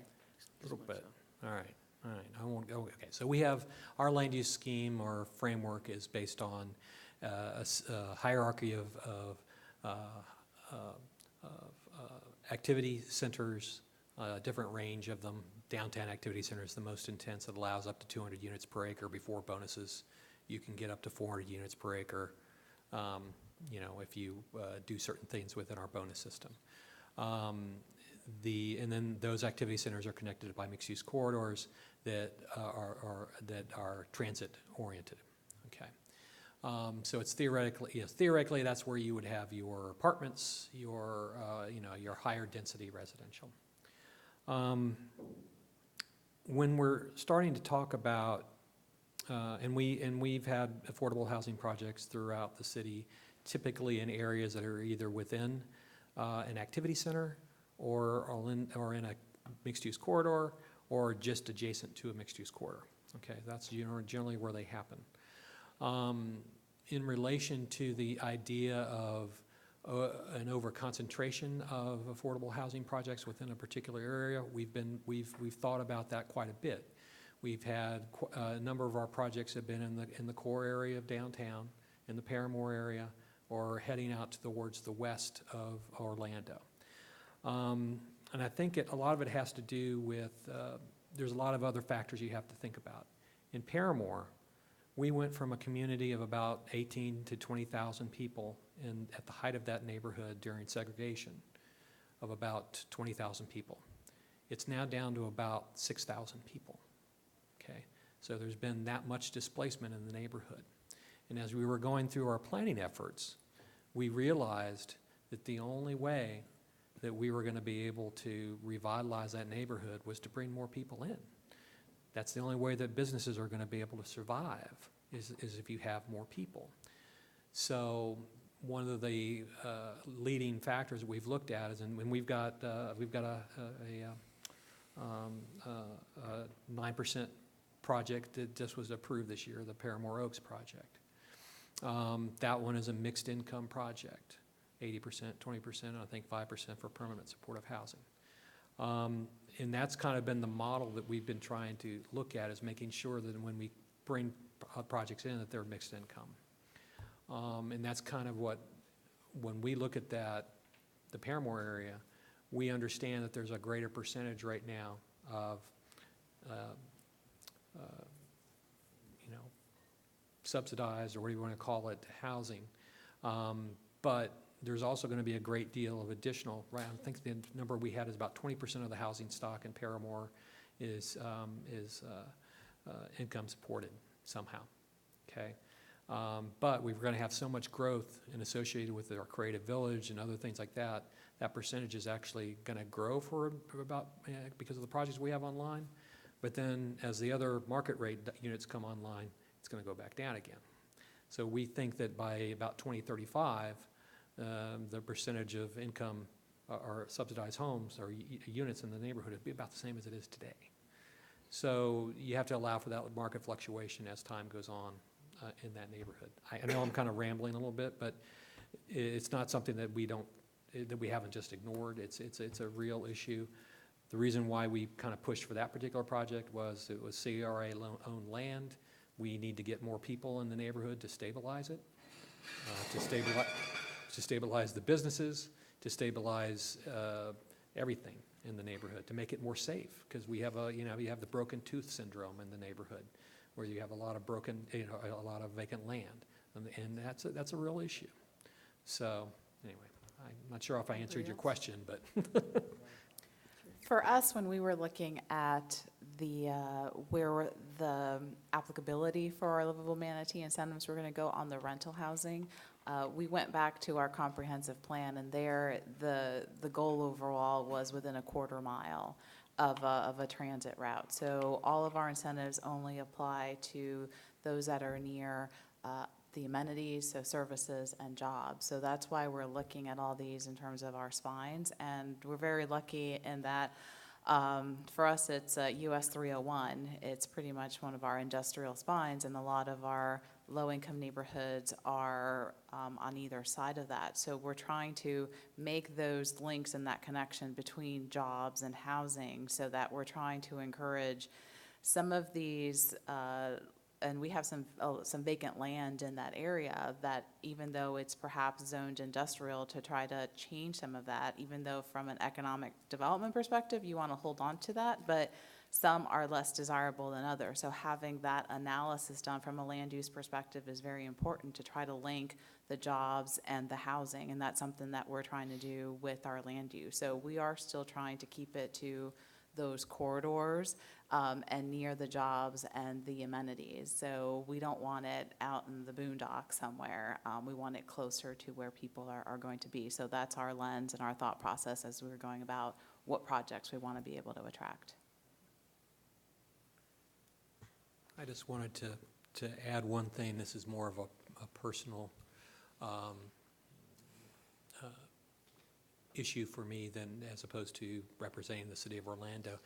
S5: A little bit. All right. I won't go. Okay. So we have our land use scheme or framework is based on a hierarchy of activity centers, a different range of them. Downtown activity center is the most intense. It allows up to 200 units per acre. Before bonuses, you can get up to 400 units per acre, you know, if you do certain things within our bonus system. And then those activity centers are connected by mixed-use corridors that are transit-oriented. Okay. So it's theoretically that's where you would have your apartments, your your higher density residential. When we're starting to talk about, and we've had affordable housing projects throughout the city, typically in areas that are either within an activity center or in a mixed-use corridor or just adjacent to a mixed-use corridor. Okay, that's generally where they happen. In relation to the idea of an over-concentration of affordable housing projects within a particular area, we've thought about that quite a bit. We've had a number of our projects have been in the core area of downtown, in the Paramore area, or heading out towards the west of Orlando. And I think a lot of it has to do with, there's a lot of other factors you have to think about. In Paramore, we went from a community of about 18 to 20,000 people at the height of that neighborhood during segregation of about 20,000 people. It's now down to about 6,000 people, okay? So there's been that much displacement in the neighborhood. And as we were going through our planning efforts, we realized that the only way that we were going to be able to revitalize that neighborhood was to bring more people in. That's the only way that businesses are going to be able to survive is if you have more people. So one of the leading factors that we've looked at is, and we've got a 9% project that just was approved this year, the Paramore Oaks project. That one is a mixed income project, 80%, 20%, and I think 5% for permanent supportive housing. And that's kind of been the model that we've been trying to look at, is making sure that when we bring projects in, that they're mixed income. And that's kind of what, when we look at that, the Paramore area, we understand that there's a greater percentage right now of, subsidized, or what do you want to call it, housing. But there's also going to be a great deal of additional, right? I think the number we had is about 20% of the housing stock in Paramore is income supported somehow, okay? But we're going to have so much growth and associated with our creative village and other things like that, that percentage is actually going to grow for about, because of the projects we have online. But then as the other market rate units come online, it's going to go back down again. So we think that by about 2035, the percentage of income or subsidized homes or units in the neighborhood would be about the same as it is today. So you have to allow for that market fluctuation as time goes on in that neighborhood. I know I'm kind of rambling a little bit, but it's not something that we haven't just ignored. It's a real issue. The reason why we kind of pushed for that particular project was it was CRA-owned land. We need to get more people in the neighborhood to stabilize it, to stabilize the businesses, to stabilize everything in the neighborhood, to make it more safe, because we have you have the broken tooth syndrome in the neighborhood, where you have a lot of a lot of vacant land, and that's a real issue. So anyway, I'm not sure if I answered your question, but.
S8: For us, when we were looking at where the applicability for our livable Manatee incentives were going to go on the rental housing, we went back to our comprehensive plan, and there the goal overall was within a quarter mile of a transit route. So all of our incentives only apply to those that are near the amenities, so services and jobs. So that's why we're looking at all these in terms of our spines, and we're very lucky in that for us it's US 301. It's pretty much one of our industrial spines, and a lot of our low-income neighborhoods are on either side of that. So we're trying to make those links and that connection between jobs and housing, so that we're trying to encourage some of these and we have some vacant land in that area that, even though it's perhaps zoned industrial, to try to change some of that, even though from an economic development perspective, you want to hold on to that, but some are less desirable than others. So having that analysis done from a land use perspective is very important to try to link the jobs and the housing, and that's something that we're trying to do with our land use. So we are still trying to keep it to those corridors and near the jobs and the amenities. So we don't want it out in the boondocks somewhere. We want it closer to where people are going to be. So that's our lens and our thought process as we're going about what projects we want to be able to attract.
S5: I just wanted to add one thing. This is more of a personal issue for me than as opposed to representing the city of Orlando.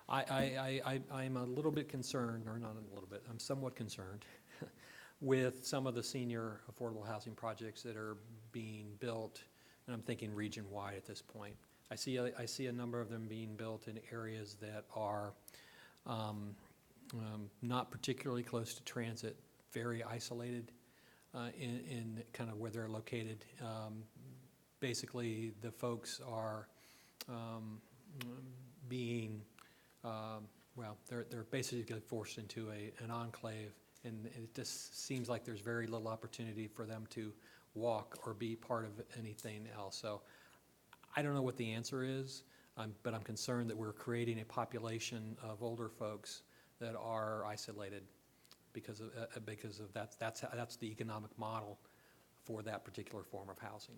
S5: I'm a little bit concerned, or not a little bit, I'm somewhat concerned with some of the senior affordable housing projects that are being built, and I'm thinking region-wide at this point. I see a number of them being built in areas that are not particularly close to transit, very isolated in kind of where they're located. Basically, the folks are being, well, they're basically forced into an enclave, and it just seems like there's very little opportunity for them to walk or be part of anything else. So I don't know what the answer is, but I'm concerned that we're creating a population of older folks that are isolated because of that's the economic model for that particular form of housing.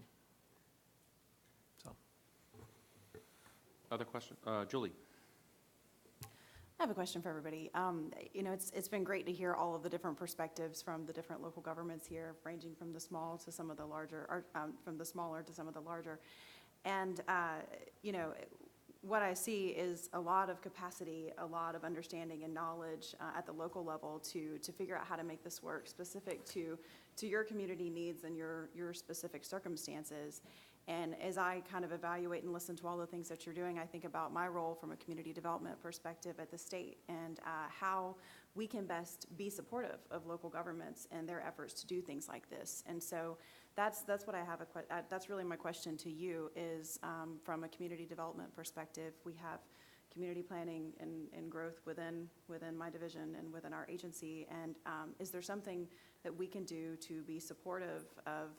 S1: Other question? Julie?
S15: I have a question for everybody. You know, it's been great to hear all of the different perspectives from the different local governments here, ranging from the small to some of the larger, or from the smaller to some of the larger. And, you know, what I see is a lot of capacity, a lot of understanding and knowledge at the local level to figure out how to make this work specific to your community needs and your specific circumstances. And as I kind of evaluate and listen to all the things that you're doing, I think about my role from a community development perspective at the state, and how we can best be supportive of local governments and their efforts to do things like this. And so that's what I have, that's really my question to you is, from a community development perspective, we have community planning and growth within my division and within our agency. And is there something that we can do to be supportive of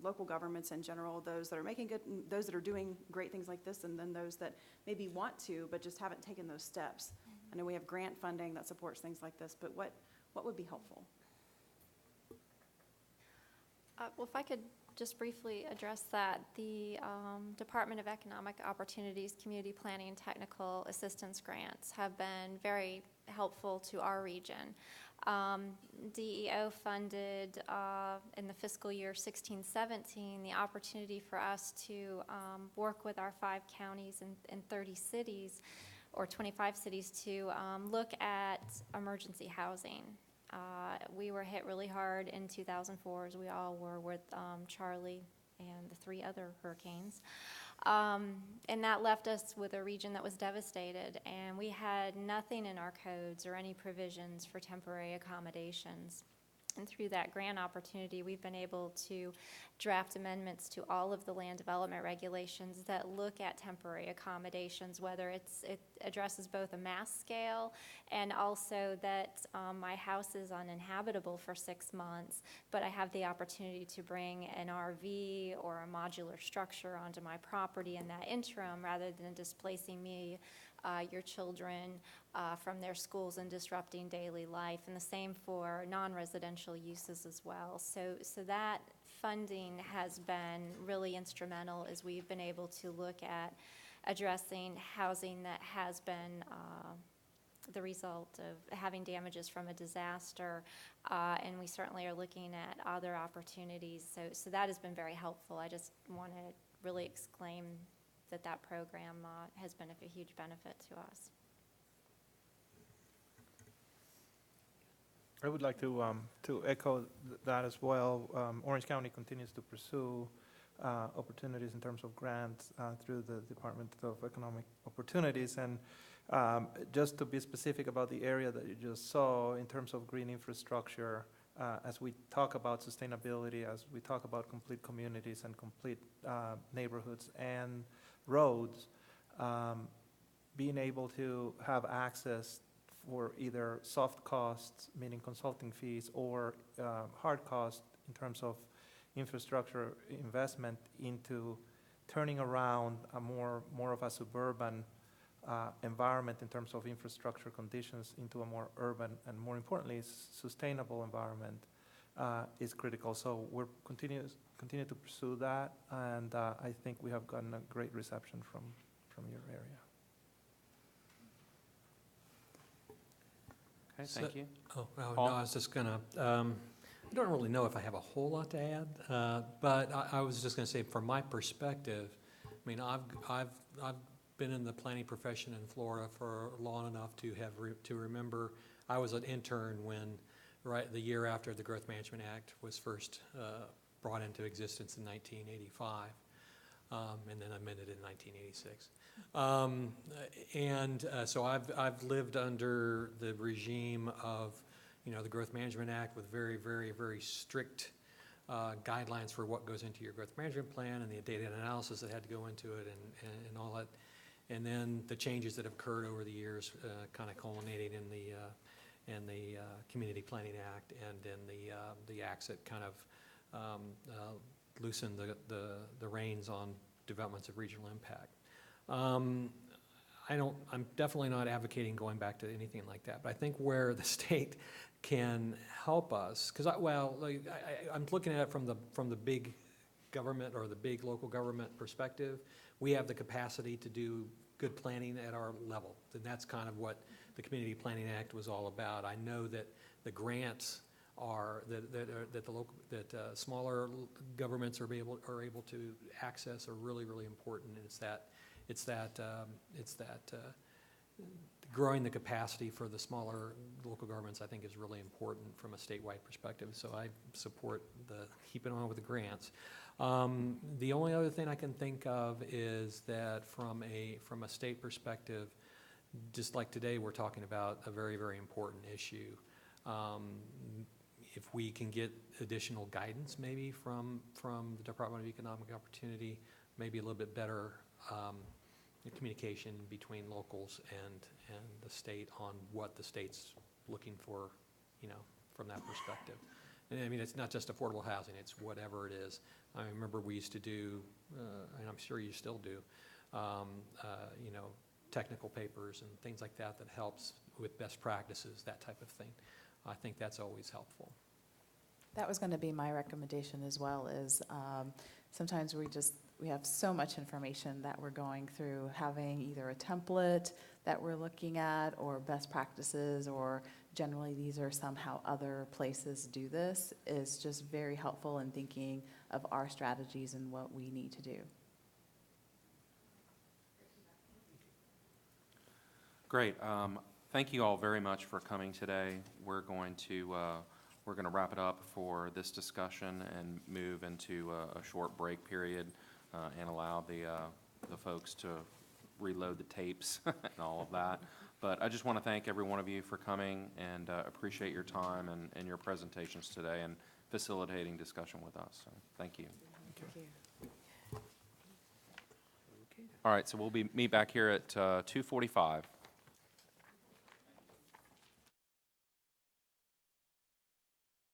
S15: local governments in general, those that are making good, those that are doing great things like this, and then those that maybe want to but just haven't taken those steps? I know we have grant funding that supports things like this, but what would be helpful?
S7: Well, if I could just briefly address that, the Department of Economic Opportunities Community Planning and Technical Assistance Grants have been very helpful to our region. DEO funded in the fiscal year 16-17 the opportunity for us to work with our 5 counties and 30 cities or 25 cities to look at emergency housing. We were hit really hard in 2004, as we all were, with Charlie and the 3 other hurricanes. And that left us with a region that was devastated, and we had nothing in our codes or any provisions for temporary accommodations. And through that grant opportunity, we've been able to draft amendments to all of the land development regulations that look at temporary accommodations, whether it addresses both a mass scale and also that my house is uninhabitable for 6 months, but I have the opportunity to bring an RV or a modular structure onto my property in that interim rather than displacing me, your children, from their schools and disrupting daily life, and the same for non-residential uses as well. So that funding has been really instrumental as we've been able to look at addressing housing that has been the result of having damages from a disaster, and we certainly are looking at other opportunities. So that has been very helpful. I just want to really exclaim that program has been of a huge benefit to us.
S4: I would like to echo that as well. Orange County continues to pursue opportunities in terms of grants through the Department of Economic Opportunities. And just to be specific about the area that you just saw in terms of green infrastructure, as we talk about sustainability, as we talk about complete communities and complete neighborhoods and roads, being able to have access for either soft costs, meaning consulting fees, or hard costs in terms of infrastructure investment into turning around a more of a suburban environment in terms of infrastructure conditions into a more urban and, more importantly, sustainable environment is critical. So we're continue to pursue that, and I think we have gotten a great reception from your area.
S1: Okay, thank you.
S5: Oh, no,
S1: Paul?
S5: I was just gonna, I don't really know if I have a whole lot to add, but I was just gonna say, from my perspective, I mean, I've been in the planning profession in Florida for long enough to have to remember I was an intern when, right, the year after the Growth Management Act was first brought into existence in 1985, and then amended in 1986. So I've lived under the regime of, the Growth Management Act with very, very, very strict guidelines for what goes into your growth management plan and the data analysis that had to go into it and all that. And then the changes that have occurred over the years, kind of culminating in the Community Planning Act and in the acts that kind of loosened the reins on developments of regional impact. I'm definitely not advocating going back to anything like that, but I think where the state can help us, because I'm looking at it from the big government or the big local government perspective. We have the capacity to do good planning at our level, and that's kind of what the Community Planning Act was all about. I know that the grants that smaller governments are able to access are really, really important, and it's that growing the capacity for the smaller local governments, I think, is really important from a statewide perspective. So I support keeping on with the grants. The only other thing I can think of is that from a state perspective, just like today, we're talking about a very, very important issue. If we can get additional guidance maybe from the Department of Economic Opportunity, maybe a little bit better communication between locals and the state on what the state's looking for, from that perspective. And I mean, it's not just affordable housing, it's whatever it is. I remember we used to do, and I'm sure you still do, technical papers and things like that helps with best practices, that type of thing. I think that's always helpful.
S8: That was going to be my recommendation as well, is sometimes we have so much information that we're going through, having either a template that we're looking at or best practices, or generally these are somehow other places do this, is just very helpful in thinking of our strategies and what we need to do.
S1: Great. Thank you all very much for coming today. We're going to wrap it up for this discussion and move into a short break period and allow the folks to reload the tapes and all of that. But I just want to thank every one of you for coming and appreciate your time and your presentations today and facilitating discussion with us. So thank you.
S8: Thank you.
S1: All right, so we'll meet back here at 2:45.